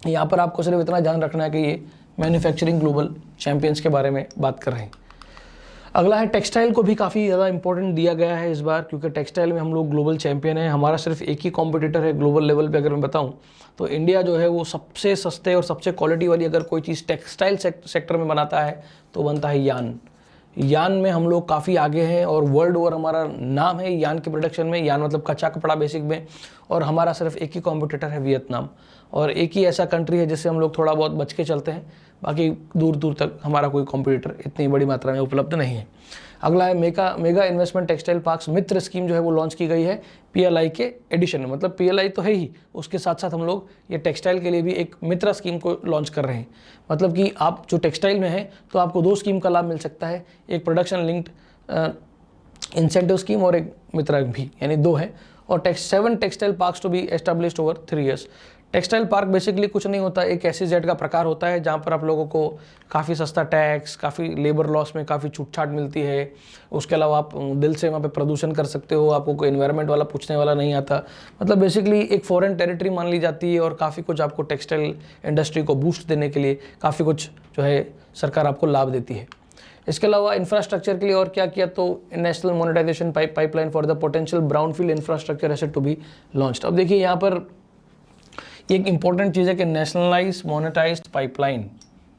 यहाँ पर आपको सिर्फ इतना ध्यान रखना है कि ये मैन्युफैक्चरिंग ग्लोबल चैंपियंस के बारे में बात कर रहे हैं। अगला है टेक्सटाइल को भी काफ़ी ज़्यादा इंपॉर्टेंट दिया गया है इस बार, क्योंकि टेक्सटाइल में हम लोग ग्लोबल चैंपियन हैं। हमारा सिर्फ एक ही कॉम्पिटिटर है ग्लोबल लेवल पे। अगर मैं बताऊं तो इंडिया जो है वो सबसे सस्ते और सबसे क्वालिटी वाली अगर कोई चीज़ टेक्सटाइल सेक्टर में बनाता है तो बनता है यान। यान में हम लोग काफ़ी आगे हैं और वर्ल्ड ओवर हमारा नाम है यान के प्रोडक्शन में। यान मतलब कच्चा कपड़ा बेसिक में। और हमारा सिर्फ एक ही कॉम्पिटिटर है वियतनाम, और एक ही ऐसा कंट्री है जिससे हम लोग थोड़ा बहुत बच के चलते हैं। बाकी दूर दूर तक हमारा कोई कॉम्पिटिटर इतनी बड़ी मात्रा में उपलब्ध नहीं है। अगला है मेगा इन्वेस्टमेंट टेक्सटाइल पार्क्स मित्र स्कीम जो है वो लॉन्च की गई है PLI के एडिशन में। मतलब PLI तो है ही, उसके साथ साथ हम लोग ये टेक्सटाइल के लिए भी एक मित्र स्कीम को लॉन्च कर रहे हैं। मतलब कि आप जो टेक्सटाइल में हैं तो आपको 2 स्कीम का लाभ मिल सकता है, एक प्रोडक्शन लिंक्ड इंसेंटिव स्कीम और एक मित्र भी, यानी 2 है। और 7 textile parks to be established over 3 years. Textile park basically कुछ नहीं होता, एक SEZ का प्रकार होता है जहाँ पर आप लोगों को काफ़ी सस्ता टैक्स, काफ़ी लेबर लॉस में काफ़ी छूट छाट मिलती है। उसके अलावा आप दिल से वहाँ पे प्रदूषण कर सकते हो, आपको कोई एनवायरनमेंट वाला पूछने वाला नहीं आता। मतलब बेसिकली एक फॉरेन टेरिटरी मान ली जाती है और काफ़ी कुछ आपको टेक्सटाइल इंडस्ट्री को बूस्ट देने के लिए काफ़ी कुछ जो है सरकार आपको लाभ देती है। इसके अलावा इंफ्रास्ट्रक्चर के लिए और क्या किया, तो national monetisation pipeline for the potential brownfield infrastructure asset to be launched. अब देखिए यहाँ पर एक इंपॉर्टेंट चीज़ है कि नेशनलाइज मोनेटाइज्ड पाइपलाइन,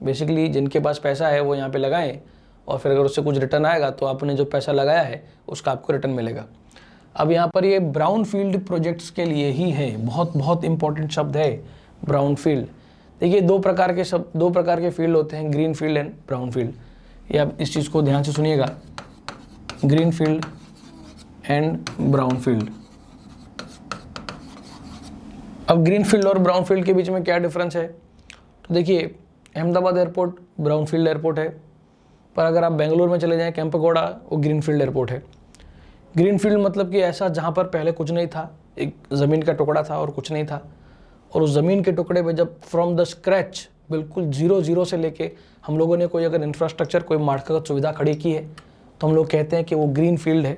बेसिकली जिनके पास पैसा है वो यहाँ पे लगाएं और फिर अगर उससे कुछ रिटर्न आएगा तो आपने जो पैसा लगाया है उसका आपको रिटर्न मिलेगा। अब यहाँ पर ये ब्राउन फील्ड प्रोजेक्ट्स के लिए ही है, बहुत बहुत इंपॉर्टेंट शब्द है ब्राउन फील्ड। देखिए 2 प्रकार के फील्ड होते हैं, green field and brown field. ये आप इस चीज़ को ध्यान से सुनिएगा, green field and brown field. अब ग्रीन फील्ड और ब्राउन फील्ड के बीच में क्या डिफरेंस है, तो देखिए Ahmedabad airport brown field airport है, पर अगर आप बेंगलुरु में चले जाएं केम्पेगौड़ा, वो ग्रीन फील्ड एयरपोर्ट है। ग्रीन फील्ड मतलब कि ऐसा जहाँ पर पहले कुछ नहीं था, एक ज़मीन का टुकड़ा था और कुछ नहीं था, और उस ज़मीन के टुकड़े पे जब फ्रॉम द स्क्रैच बिल्कुल 0 से लेके हम लोगों ने कोई अगर इंफ्रास्ट्रक्चर, कोई मार्केट सुविधा खड़ी की है तो हम लोग कहते हैं कि वो ग्रीन फील्ड है।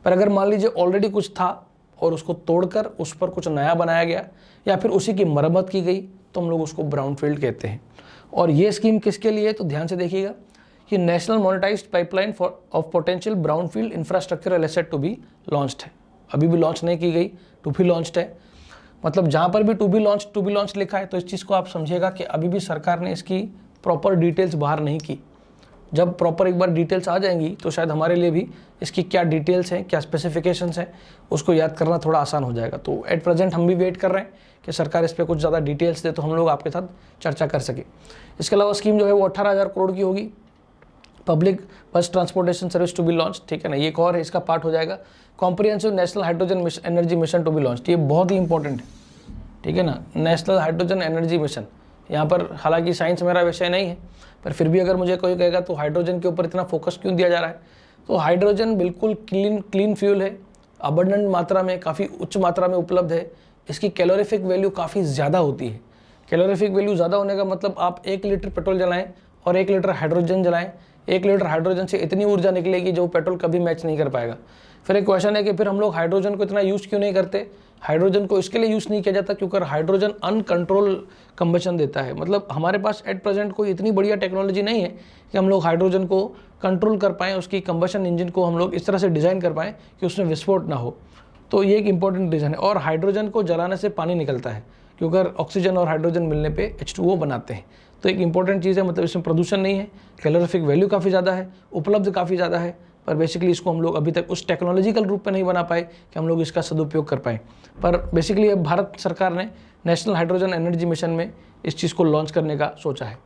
पर अगर मान लीजिए ऑलरेडी कुछ था और उसको तोड़कर उस पर कुछ नया बनाया गया या फिर उसी की मरम्मत की गई तो हम लोग उसको ब्राउन फील्ड कहते हैं। और ये स्कीम किसके लिए है, तो ध्यान से देखिएगा कि national monetised pipeline of potential brownfield infrastructural asset to be launched है। अभी भी लॉन्च नहीं की गई, टू बी लॉन्च्ड है। मतलब जहाँ पर भी टू बी लॉन्च लिखा है तो इस चीज़ को आप समझिएगा कि अभी भी सरकार ने इसकी प्रॉपर डिटेल्स बाहर नहीं की। जब प्रॉपर एक बार डिटेल्स आ जाएंगी तो शायद हमारे लिए भी इसकी क्या डिटेल्स हैं, क्या स्पेसिफिकेशंस हैं, उसको याद करना थोड़ा आसान हो जाएगा। तो एट प्रेजेंट हम भी वेट कर रहे हैं कि सरकार इस पर कुछ ज़्यादा डिटेल्स दे तो हम लोग आपके साथ चर्चा कर सके। इसके अलावा स्कीम जो है वो 18,000 करोड़ की होगी। Public bus transportation service to be launch, ठीक है ना, ये एक और है, इसका पार्ट हो जाएगा। Comprehensive national hydrogen energy mission to be launch, ये बहुत ही इंपॉर्टेंट है, ठीक है ना, नेशनल हाइड्रोजन एनर्जी मिशन। यहाँ पर हालांकि साइंस मेरा विषय नहीं है, पर फिर भी अगर मुझे कोई कहेगा तो हाइड्रोजन के ऊपर इतना फोकस क्यों दिया जा रहा है, तो हाइड्रोजन बिल्कुल क्लीन फ्यूल है, अबंडेंट मात्रा में, काफ़ी उच्च मात्रा में उपलब्ध है। इसकी कैलोरीफिक वैल्यू काफ़ी ज़्यादा होती है। कैलोरीफिक वैल्यू ज़्यादा होने का मतलब आप 1 लीटर पेट्रोल जलाएं और 1 लीटर हाइड्रोजन जलाएं, 1 लीटर हाइड्रोजन से इतनी ऊर्जा निकलेगी जो पेट्रोल कभी मैच नहीं कर पाएगा। फिर एक क्वेश्चन है कि फिर हम लोग हाइड्रोजन को इतना यूज़ क्यों नहीं करते। हाइड्रोजन को इसके लिए यूज़ नहीं किया जाता क्योंकि हाइड्रोजन अनकंट्रोल कंबशन देता है। मतलब हमारे पास एट प्रेजेंट कोई इतनी बढ़िया टेक्नोलॉजी नहीं है कि हम लोग हाइड्रोजन को कंट्रोल कर पाएँ, उसकी कंबशन इंजन को हम लोग इस तरह से डिज़ाइन कर पाएँ कि उसमें विस्फोट ना हो। तो ये एक इंपॉर्टेंट रीज़न है। और हाइड्रोजन को जलाने से पानी निकलता है, क्योंकि ऑक्सीजन और हाइड्रोजन मिलने पे H2O बनाते हैं। तो एक इंपॉर्टेंट चीज़ है, मतलब इसमें प्रदूषण नहीं है, कैलोरीफिक वैल्यू काफ़ी ज़्यादा है, उपलब्ध काफ़ी ज़्यादा है, पर बेसिकली इसको हम लोग अभी तक उस टेक्नोलॉजिकल रूप में नहीं बना पाए कि हम लोग इसका सदुपयोग कर पाएँ। पर बेसिकली अब भारत सरकार ने नेशनल हाइड्रोजन एनर्जी मिशन में इस चीज़ को लॉन्च करने का सोचा है।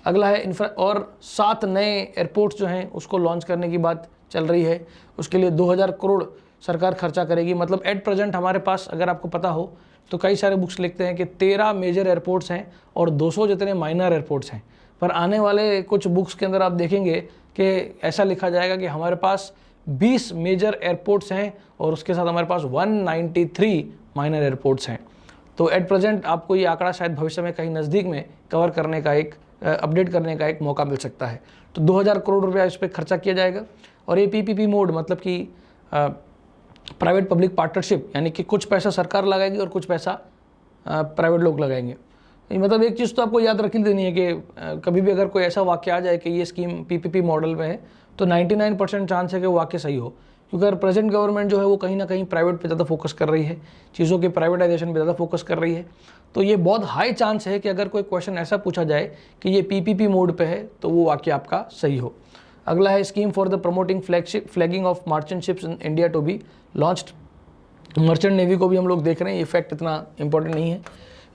अगला है इंफ्रा, और 7 नए एयरपोर्ट्स जो हैं उसको लॉन्च करने की बात चल रही है। उसके लिए 2,000 करोड़ सरकार खर्चा करेगी। मतलब एट प्रेजेंट हमारे पास, अगर आपको पता हो तो कई सारे बुक्स लिखते हैं कि 13 मेजर एयरपोर्ट्स हैं और 200 जितने माइनर एयरपोर्ट्स हैं। पर आने वाले कुछ बुक्स के अंदर आप देखेंगे कि ऐसा लिखा जाएगा कि हमारे पास 20 मेजर एयरपोर्ट्स हैं और उसके साथ हमारे पास 193 माइनर एयरपोर्ट्स हैं। तो एट प्रेजेंट आपको ये आंकड़ा शायद भविष्य में कहीं नज़दीक में कवर करने का एक अपडेट करने का एक मौका मिल सकता है। तो 2,000 करोड़ रुपया इस पर खर्चा किया जाएगा। और ये PPP मोड, मतलब कि प्राइवेट पब्लिक पार्टनरशिप, यानी कि कुछ पैसा सरकार लगाएगी और कुछ पैसा प्राइवेट लोग लगाएंगे। मतलब एक चीज़ तो आपको याद रख देनी है कि कभी भी अगर कोई ऐसा वाक्य आ जाए कि ये स्कीम PPP मॉडल में है तो 99% चांस है कि वो वाक्य सही हो, क्योंकि अगर प्रेजेंट गवर्नमेंट जो है वो कहीं ना कहीं प्राइवेट पे ज़्यादा फोकस कर रही है, चीज़ों के प्राइवेटाइजेशन पे ज़्यादा फोकस कर रही है। तो ये बहुत हाई चांस है कि अगर कोई क्वेश्चन ऐसा पूछा जाए कि ये PPP मोड पे है तो वो वाक्य आपका सही हो। अगला है scheme for the promoting flagging of merchant ships in India to be launched. Merchant navy को भी हम लोग देख रहे हैं, ये फैक्ट इतना इंपॉर्टेंट नहीं है।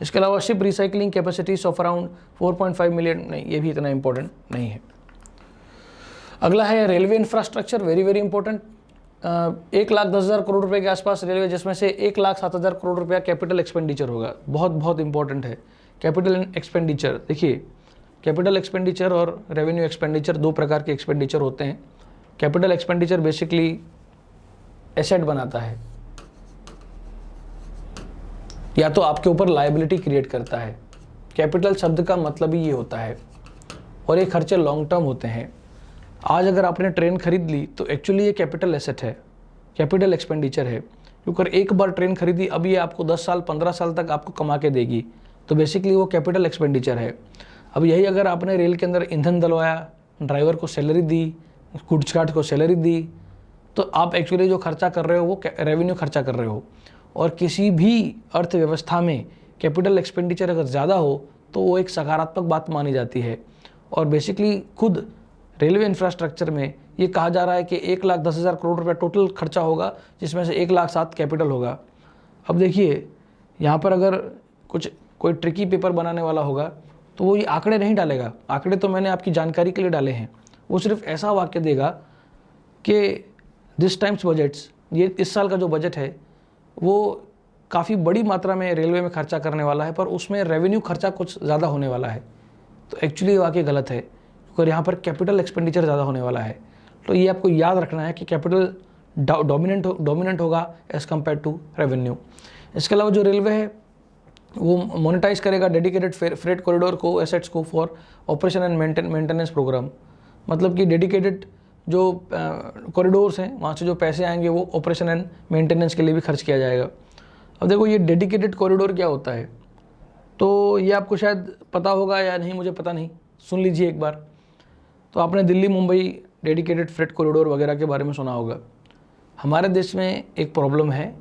इसके अलावा ship recycling capacities of around 4.5 million, नहीं, ये भी इतना इंपॉर्टेंट नहीं है। अगला है railway infrastructure, very very important. 1,10,000 crore रुपए के आसपास रेलवे, जिसमें से 1,07,000 करोड़ रुपया कैपिटल एक्सपेंडिचर होगा। बहुत बहुत इंपॉर्टेंट है कैपिटल एक्सपेंडिचर। देखिए, कैपिटल एक्सपेंडिचर और रेवेन्यू एक्सपेंडिचर 2 प्रकार के एक्सपेंडिचर होते हैं। कैपिटल एक्सपेंडिचर बेसिकली एसेट बनाता है, या तो आपके ऊपर लायबिलिटी क्रिएट करता है। कैपिटल शब्द का मतलब ही ये होता है, और ये खर्चे लॉन्ग टर्म होते हैं। आज अगर आपने ट्रेन खरीद ली तो एक्चुअली ये कैपिटल एसेट है, कैपिटल एक्सपेंडिचर है, क्योंकि एक बार ट्रेन खरीदी, अब ये आपको 10 साल 15 साल तक आपको कमा के देगी, तो बेसिकली वो कैपिटल एक्सपेंडिचर है। अब यही अगर आपने रेल के अंदर ईंधन डलवाया, ड्राइवर को सैलरी दी, गुड्स कार्ड को सैलरी दी, तो आप एक्चुअली जो खर्चा कर रहे हो वो रेवेन्यू खर्चा कर रहे हो। और किसी भी अर्थव्यवस्था में कैपिटल एक्सपेंडिचर अगर ज़्यादा हो तो वो एक सकारात्मक बात मानी जाती है। और बेसिकली खुद रेलवे इंफ्रास्ट्रक्चर में ये कहा जा रहा है कि 1,10,000 करोड़ रुपया टोटल खर्चा होगा, जिसमें से 1,07,000 कैपिटल होगा। अब देखिए, यहाँ पर अगर कोई ट्रिकी पेपर बनाने वाला होगा तो वो ये आंकड़े नहीं डालेगा। आंकड़े तो मैंने आपकी जानकारी के लिए डाले हैं। वो सिर्फ ऐसा वाक्य देगा कि दिस टाइम्स बजट्स, ये इस साल का जो बजट है वो काफ़ी बड़ी मात्रा में रेलवे में खर्चा करने वाला है, पर उसमें रेवेन्यू खर्चा कुछ ज़्यादा होने वाला है। तो एक्चुअली ये वाक्य गलत है, क्योंकि यहाँ पर कैपिटल एक्सपेंडिचर ज़्यादा होने वाला है। तो ये आपको याद रखना है कि कैपिटल डोमिनेंट होगा एज़ कम्पेयर टू रेवेन्यू। इसके अलावा जो रेलवे है वो मोनेटाइज करेगा डेडिकेटेड फ्रेट कॉरिडोर को, एसेट्स को for operation and maintenance programme. मतलब कि डेडिकेटेड जो कॉरिडोर्स हैं वहाँ से जो पैसे आएंगे वो ऑपरेशन एंड मेंटेनेंस के लिए भी खर्च किया जाएगा। अब देखो, ये डेडिकेटेड कॉरिडोर क्या होता है, तो ये आपको शायद पता होगा या नहीं, मुझे पता नहीं, सुन लीजिए एक बार। तो आपने Delhi Mumbai dedicated freight corridor वगैरह के बारे में सुना होगा। हमारे देश में एक प्रॉब्लम है,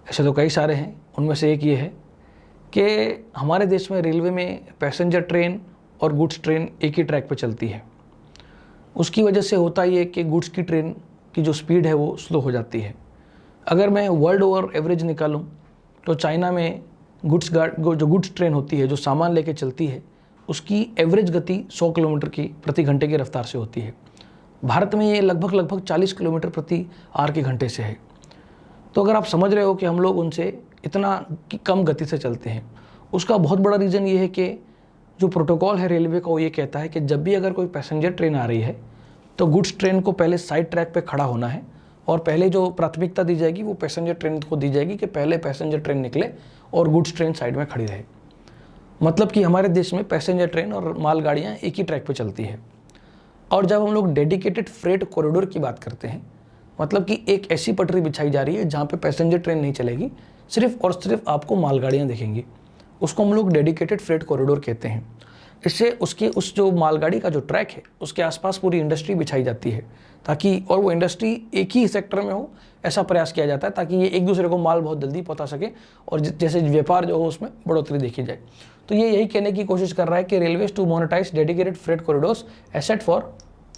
ऐसे तो कई सारे हैं, उनमें से एक ये है कि हमारे देश में रेलवे में पैसेंजर ट्रेन और गुड्स ट्रेन एक ही ट्रैक पर चलती है। उसकी वजह से होता ये कि गुड्स की ट्रेन की जो स्पीड है वो स्लो हो जाती है। अगर मैं वर्ल्ड ओवर एवरेज निकालूं तो चाइना में जो गुड्स ट्रेन होती है, जो सामान लेके चलती है, उसकी एवरेज गति 100 किलोमीटर की प्रति घंटे की रफ्तार से होती है। भारत में ये लगभग 40 किलोमीटर प्रति आवर के घंटे से है। तो अगर आप समझ रहे हो कि हम लोग उनसे इतना कम गति से चलते हैं, उसका बहुत बड़ा रीज़न ये है कि जो प्रोटोकॉल है रेलवे का वो ये कहता है कि जब भी अगर कोई पैसेंजर ट्रेन आ रही है तो गुड्स ट्रेन को पहले साइड ट्रैक पे खड़ा होना है और पहले जो प्राथमिकता दी जाएगी वो पैसेंजर ट्रेन को दी जाएगी कि पहले पैसेंजर ट्रेन निकले और गुड्स ट्रेन साइड में खड़ी रहे। मतलब कि हमारे देश में पैसेंजर ट्रेन और मालगाड़ियाँ एक ही ट्रैक पर चलती है। और जब हम लोग डेडिकेटेड फ्रेट कॉरिडोर की बात करते हैं, मतलब कि एक ऐसी पटरी बिछाई जा रही है जहाँ पे पैसेंजर ट्रेन नहीं चलेगी, सिर्फ और सिर्फ आपको मालगाड़ियाँ दिखेंगी, उसको हम लोग डेडिकेटेड फ्रेट कॉरिडोर कहते हैं। इससे उस जो मालगाड़ी का जो ट्रैक है उसके आसपास पूरी इंडस्ट्री बिछाई जाती है ताकि, और वो इंडस्ट्री एक ही सेक्टर में हो, ऐसा प्रयास किया जाता है ताकि ये एक दूसरे को माल बहुत जल्दी पहुँचा सके और जैसे व्यापार जो हो उसमें बढ़ोतरी देखी जाए। तो ये यही कहने की कोशिश कर रहा है कि railways to monetise dedicated freight corridors asset for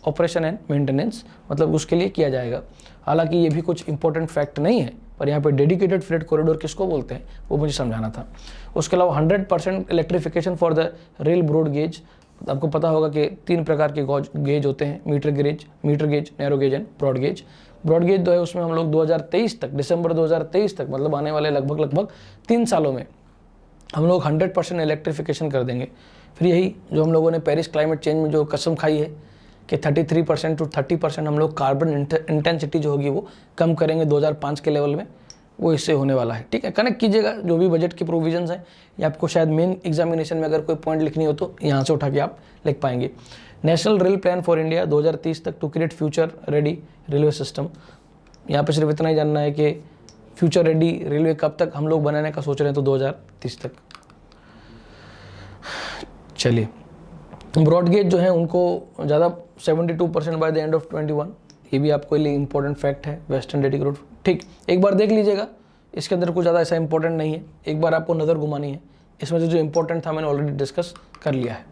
operation and maintenance, मतलब उसके लिए किया जाएगा। हालांकि ये भी कुछ इंपॉर्टेंट फैक्ट नहीं है, पर यहाँ पे डेडिकेटेड फ्रेट कॉरिडोर किसको बोलते हैं वो मुझे समझाना था। उसके अलावा 100% electrification for the rail broad gauge. आपको पता होगा कि 3 प्रकार के गेज होते हैं, metre gauge, narrow gauge and broad gauge. Broad gauge जो है उसमें हम लोग 2023 तक, दिसंबर 2023 तक, मतलब आने वाले लगभग 3 सालों में हम लोग 100% इलेक्ट्रिफिकेशन कर देंगे। फिर यही जो हम लोगों ने पेरिस क्लाइमेट चेंज में जो कसम खाई है कि 33% टू 30% हम लोग कार्बन इंटेंसिटी जो होगी वो कम करेंगे 2005 के लेवल में, वो इससे होने वाला है। ठीक है, कनेक्ट कीजिएगा जो भी बजट की प्रोविजंस हैं, या आपको शायद मेन एग्जामिनेशन में अगर कोई पॉइंट लिखनी हो तो यहाँ से उठा के आप लिख पाएंगे। National rail plan for India 2030 तक to create future ready railway system. यहाँ पे सिर्फ इतना ही जानना है कि फ्यूचर रेडी रेलवे कब तक हम लोग बनाने का सोच रहे हैं, तो 2030 तक। चलिए, ब्रॉड गेज जो है उनको ज़्यादा 72% बाय द एंड ऑफ 21, ये भी आपके लिए इंपॉर्टेंट फैक्ट है। वेस्टर्न डेडिकेटेड रोड, ठीक, एक बार देख लीजिएगा, इसके अंदर कुछ ज़्यादा ऐसा इंपॉर्टेंट नहीं है, एक बार आपको नज़र घुमानी है। इसमें से जो इंपॉर्टेंट था मैंने ऑलरेडी डिस्कस कर लिया है।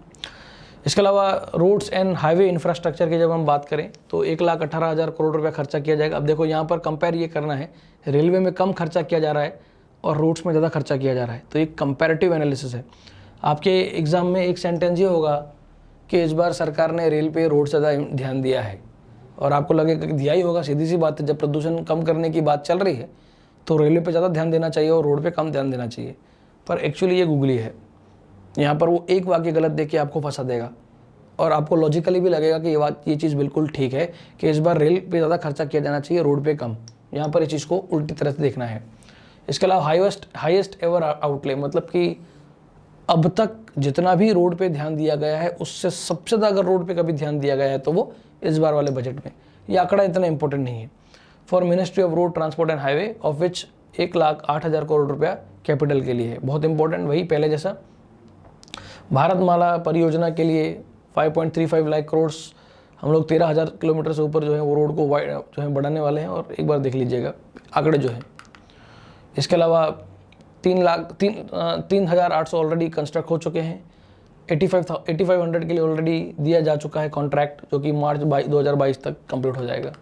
इसके अलावा रोड्स एंड हाईवे इंफ्रास्ट्रक्चर की जब हम बात करें तो 1,18,000 करोड़ रुपया खर्चा किया जाएगा। अब देखो यहाँ पर कंपेयर ये करना है, रेलवे में कम खर्चा किया जा रहा है और रोड्स में ज़्यादा खर्चा किया जा रहा है, तो एक कंपेरेटिव एनालिसिस है। आपके एग्ज़ाम में एक सेंटेंस ये होगा कि इस बार सरकार ने रेल पे रोड से ज़्यादा ध्यान दिया है, और आपको लगेगा कि दिया ही होगा, सीधी सी बात है, जब प्रदूषण कम करने की बात चल रही है तो रेलवे पे ज़्यादा ध्यान देना चाहिए और रोड पे कम ध्यान देना चाहिए। पर एक्चुअली ये गूगली है, यहाँ पर वो एक वाक्य गलत दे के आपको फंसा देगा और आपको लॉजिकली भी लगेगा कि ये चीज़ बिल्कुल ठीक है कि इस बार रेल पे ज़्यादा खर्चा किया जाना चाहिए, रोड पे कम। यहाँ पर इस चीज़ को उल्टी तरह से देखना है। इसके अलावा हाईएस्ट एवर आउटले, मतलब कि अब तक जितना भी रोड पे ध्यान दिया गया है उससे सबसे ज़्यादा अगर रोड पे कभी ध्यान दिया गया है तो वो इस बार वाले बजट में। ये आंकड़ा इतना इंपॉर्टेंट नहीं है। For ministry of road transport and highway, of which 1,08,000 crore रुपया कैपिटल के लिए है। बहुत इंपॉर्टेंट, वही पहले जैसा। भारतमाला परियोजना के लिए 5.35 लाख करोड़, हम लोग 13,000 किलोमीटर से ऊपर जो है वो रोड को वाइड जो है बढ़ाने वाले हैं, और एक बार देख लीजिएगा आंकड़े जो है। इसके अलावा 3,800 ऑलरेडी कंस्ट्रक्ट हो चुके हैं। 8500 के लिए ऑलरेडी दिया जा चुका है कॉन्ट्रैक्ट, जो कि मार्च 2022 तक कंप्लीट हो जाएगा।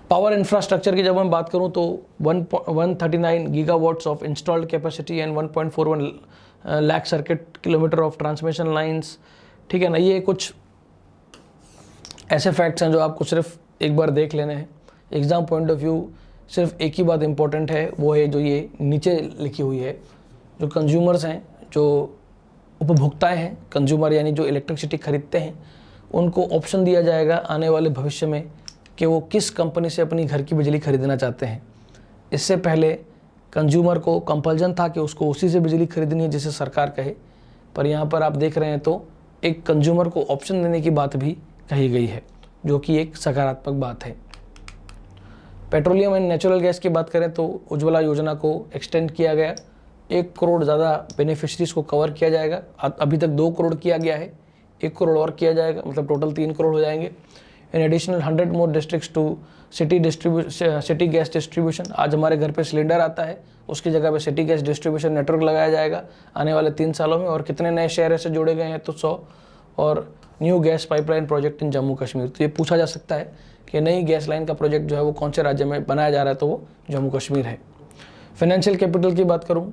पावर इंफ्रास्ट्रक्चर की जब मैं बात करूं तो 139 gigawatts of installed capacity and 1.41 lakh circuit kilometre of transmission lines. ठीक है ना, ये कुछ ऐसे फैक्ट्स हैं जो आपको सिर्फ एक बार देख लेने हैं। एग्जाम पॉइंट ऑफ व्यू सिर्फ एक ही बात इंपॉर्टेंट है, वो है जो ये नीचे लिखी हुई है, जो कंज्यूमर्स हैं, जो उपभोक्ताएं हैं, कंज्यूमर यानी जो इलेक्ट्रिसिटी खरीदते हैं, उनको ऑप्शन दिया जाएगा आने वाले भविष्य में कि वो किस कंपनी से अपनी घर की बिजली खरीदना चाहते हैं। इससे पहले कंज्यूमर को कंपल्जन था कि उसको उसी से बिजली खरीदनी है जिसे सरकार कहे, पर यहाँ पर आप देख रहे हैं तो एक कंज्यूमर को ऑप्शन देने की बात भी कही गई है, जो कि एक सकारात्मक बात है। पेट्रोलियम एंड नेचुरल गैस की बात करें तो उज्ज्वला योजना को एक्सटेंड किया गया, 1 करोड़ ज़्यादा बेनिफिशरीज को कवर किया जाएगा। अभी तक 2 करोड़ किया गया है, 1 करोड़ और किया जाएगा, मतलब टोटल 3 करोड़ हो जाएंगे। In additional 100 more districts to city gas distribution. आज हमारे घर पे सिलेंडर आता है, उसकी जगह पे सिटी गैस डिस्ट्रीब्यूशन नेटवर्क लगाया जाएगा आने वाले 3 सालों में। और कितने नए शहर ऐसे जोड़े गए हैं तो 100, और new gas pipeline project in Jammu Kashmir. तो ये पूछा जा सकता है कि नई गैस लाइन का प्रोजेक्ट जो है वो कौन से राज्य में बनाया जा रहा है, तो वो जम्मू कश्मीर है। फाइनेंशियल कैपिटल की बात करूँ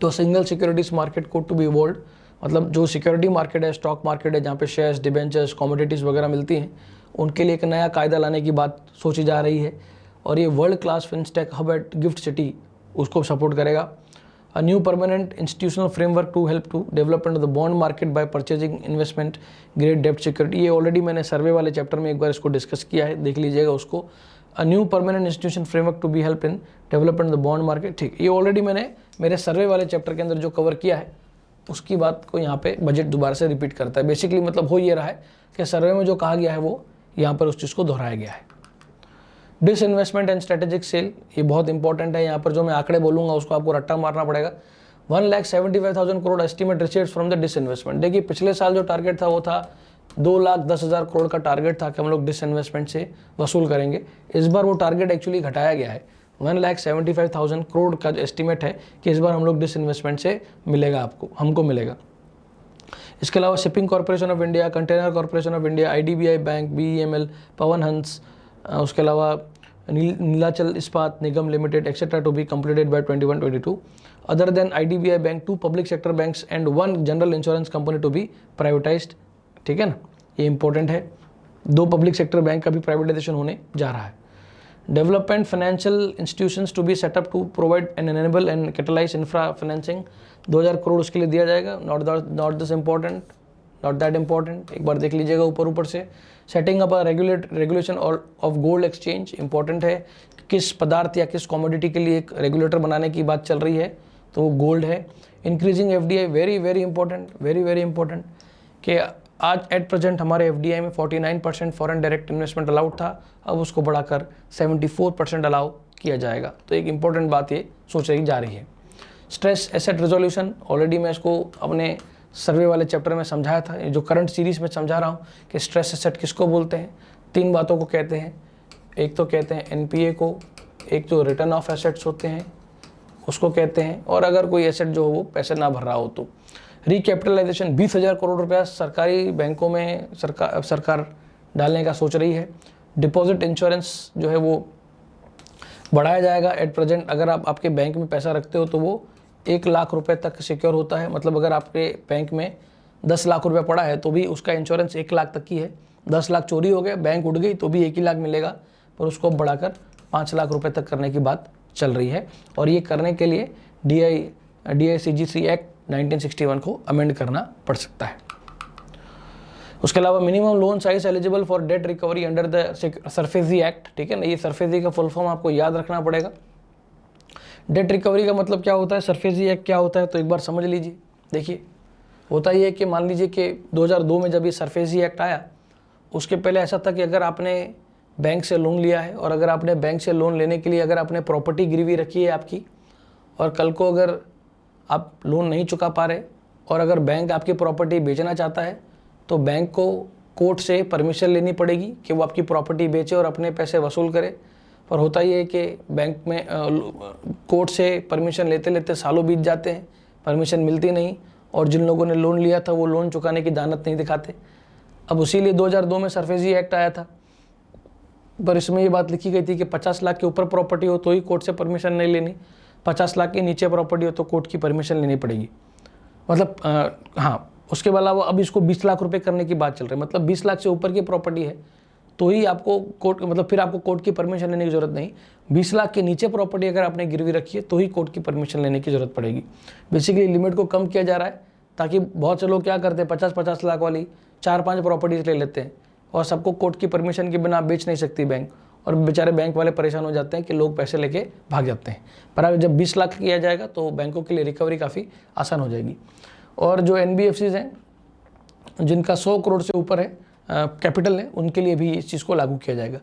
तो single securities market code to be evolve, मतलब जो सिक्योरिटी मार्केट है, स्टॉक मार्केट है, जहाँ पे शेयर्स, डिबेंचर्स, कमोडिटीज़ वगैरह मिलती हैं, उनके लिए एक नया कायदा लाने की बात सोची जा रही है। और ये world class fintech hub at GIFT City उसको सपोर्ट करेगा। A new permanent institutional framework to help to development of the bond market by purchasing investment grade डेब्ट सिक्योरिटी। ये ऑलरेडी मैंने सर्वे वाले चैप्टर में एक बार इसको डिस्कस किया है, देख लीजिएगा उसको। A new permanent institution framework to be help in development of the bond market. ठीक, ये ऑलरेडी मैंने मेरे सर्वे वाले चैप्टर के अंदर जो कवर किया है उसकी बात को यहाँ पे बजट दोबारा से रिपीट करता है। बेसिकली मतलब हो ये रहा है कि सर्वे में जो कहा गया है वो यहाँ पर उस चीज़ को दोहराया गया है। डिसइन्वेस्टमेंट एंड स्ट्रेटेजिक सेल, ये बहुत इंपॉर्टेंट है। यहाँ पर जो मैं आंकड़े बोलूँगा उसको आपको रट्टा मारना पड़ेगा। 1,75,000 crore estimate received from the disinvestment. देखिए पिछले साल जो टारगेट था वो था 2,10,000 करोड़ का टारगेट था कि हम लोग डिसइन्वेस्टमेंट से वसूल करेंगे। इस बार वो टारगेट एक्चुअली घटाया गया है। 1,75,000 करोड़ का एस्टीमेट है कि इस बार हम लोग डिसइन्वेस्टमेंट से मिलेगा, हमको मिलेगा। इसके अलावा shipping corporation of India, container corporation of India, IDBI bank, BEML, Pawan Hans, उसके अलावा Neelachal Ispat Nigam limited etcetera to be completed by 21-22। Other than IDBI bank, 2 public sector banks and 1 general insurance company to be privatised. ठीक है ना, ये important है। 2 public sector bank का भी privatisation होने जा रहा है। Development financial institutions to be set up to provide and enable and catalyse infra financing, 2,000 crore उसके लिए दिया जाएगा। नॉट दैट इम्पॉर्टेंट, एक बार देख लीजिएगा ऊपर से। Setting up a regulation of gold exchange, important है। किस पदार्थ या किस कमोडिटी के लिए एक रेगुलेटर बनाने की बात चल रही है, तो वो गोल्ड है। इंक्रीजिंग FDI, वेरी इंपॉर्टेंट कि आज एट प्रेजेंट हमारे FDI में 49% फॉरेन डायरेक्ट इन्वेस्टमेंट अलाउड था, अब उसको बढ़ाकर 74% अलाउ किया जाएगा। तो एक इंपॉर्टेंट बात ये सोची जा रही है। स्ट्रेस एसेट रिजोल्यूशन, ऑलरेडी मैं इसको अपने सर्वे वाले चैप्टर में समझाया था, जो करंट सीरीज में समझा रहा हूँ कि स्ट्रेस एसेट किसको बोलते हैं। 3 बातों को कहते हैं, एक तो कहते हैं NPA को, एक जो रिटर्न ऑफ एसेट्स होते हैं उसको कहते हैं, और अगर कोई एसेट जो हो वो पैसे ना भर रहा हो तो। रिकैपिटलाइजेशन, 20,000 करोड़ रुपया सरकारी बैंकों में सरकार डालने का सोच रही है। डिपॉजिट इंश्योरेंस जो है वो बढ़ाया जाएगा। एट प्रेजेंट अगर आप आपके बैंक में पैसा रखते हो तो वो 1 लाख रुपए तक सिक्योर होता है। मतलब अगर आपके बैंक में 10 लाख रुपया पड़ा है तो भी उसका इंश्योरेंस 1 लाख तक की है। 10 लाख चोरी हो गए, बैंक उड़ गई तो भी 1 ही लाख मिलेगा, पर उसको बढ़ाकर 5 लाख रुपए तक करने की बात चल रही है। और ये करने के लिए DICGC एक्ट 1961 को अमेंड करना पड़ सकता है। उसके अलावा minimum loan size eligible for date recovery under the SARFAESI act. ठीक है ना, ये सरफेसी का फुल फॉर्म आपको याद रखना पड़ेगा। डेट रिकवरी का मतलब क्या होता है, सरफेसी एक्ट क्या होता है, तो एक बार समझ लीजिए। देखिए होता ये है कि मान लीजिए कि 2002 में जब ये सरफेसी एक्ट आया, उसके पहले ऐसा था कि अगर आपने बैंक से लोन लिया है और अगर आपने बैंक से लोन लेने के लिए अगर आपने प्रॉपर्टी गिरवी रखी है आपकी, और कल को अगर आप लोन नहीं चुका पा रहे और अगर बैंक आपकी प्रॉपर्टी बेचना चाहता है तो बैंक को कोर्ट से परमिशन लेनी पड़ेगी कि वो आपकी प्रॉपर्टी बेचे और अपने पैसे वसूल करे। पर होता ये है कि बैंक में कोर्ट से परमिशन लेते लेते सालों बीत जाते हैं, परमिशन मिलती नहीं, और जिन लोगों ने लोन लिया था वो लोन चुकाने की दानत नहीं दिखाते। अब उसीलिए 2002 में सरफेसी एक्ट आया था, पर इसमें ये बात लिखी गई थी कि 50 लाख के ऊपर प्रॉपर्टी हो तो ही कोर्ट से परमिशन नहीं लेनी, 50 लाख के नीचे प्रॉपर्टी हो तो कोर्ट की परमिशन लेनी पड़ेगी। मतलब हाँ, उसके अलावा अब इसको 20 लाख रुपए करने की बात चल रही है। मतलब 20 लाख से ऊपर की प्रॉपर्टी है तो ही आपको कोर्ट, मतलब फिर आपको कोर्ट की परमिशन लेने की ज़रूरत नहीं। 20 लाख के नीचे प्रॉपर्टी अगर आपने गिरवी रखी है तो ही कोर्ट की परमिशन लेने की ज़रूरत पड़ेगी। बेसिकली लिमिट को कम किया जा रहा है ताकि बहुत से लोग क्या करते हैं, 50-50 लाख वाली 4-5 प्रॉपर्टीज ले लेते हैं और सबको कोर्ट की परमिशन के बिना बेच नहीं सकती बैंक, और बेचारे बैंक वाले परेशान हो जाते हैं कि लोग पैसे लेके भाग जाते हैं। पर अगर जब 20 लाख किया जाएगा तो बैंकों के लिए रिकवरी काफ़ी आसान हो जाएगी। और जो NBFCs हैं जिनका 100 करोड़ से ऊपर है कैपिटल है, उनके लिए भी इस चीज़ को लागू किया जाएगा।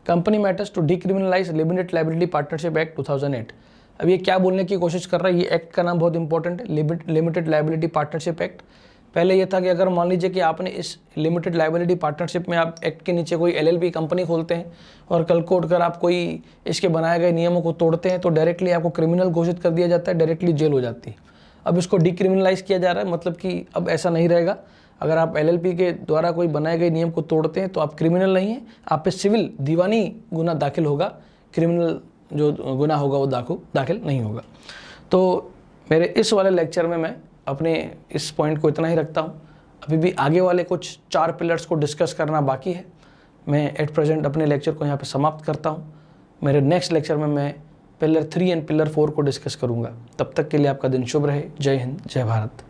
Company matters to decriminalise limited liability partnership act 2008। अब ये क्या बोलने की कोशिश कर रहा है, ये एक्ट का नाम बहुत इंपॉर्टेंट है, लिमिटेड लायबिलिटी पार्टनरशिप एक्ट। पहले ये था कि अगर मान लीजिए कि आपने इस लिमिटेड लायबिलिटी पार्टनरशिप में आप एक्ट के नीचे कोई LLP कंपनी खोलते हैं और कल को उठकर आप कोई इसके बनाए गए नियमों को तोड़ते हैं तो डायरेक्टली आपको क्रिमिनल घोषित कर दिया जाता है, डायरेक्टली जेल हो जाती है। अब इसको डिक्रिमिनलाइज किया जा रहा है, मतलब कि अब ऐसा नहीं रहेगा। अगर आप एलएलपी के द्वारा कोई बनाए गए नियम को तोड़ते हैं तो आप क्रिमिनल नहीं हैं, आप पे सिविल दीवानी गुना दाखिल होगा, क्रिमिनल जो गुना होगा वो दाखिल नहीं होगा। तो मेरे इस वाले लेक्चर में मैं अपने इस पॉइंट को इतना ही रखता हूँ। अभी भी आगे वाले कुछ 4 पिलर्स को डिस्कस करना बाकी है। मैं एट प्रेजेंट अपने लेक्चर को यहाँ पे समाप्त करता हूँ। मेरे नेक्स्ट लेक्चर में मैं पिलर 3 एंड पिलर 4 को डिस्कस करूँगा। तब तक के लिए आपका दिन शुभ रहे। जय हिंद, जय भारत।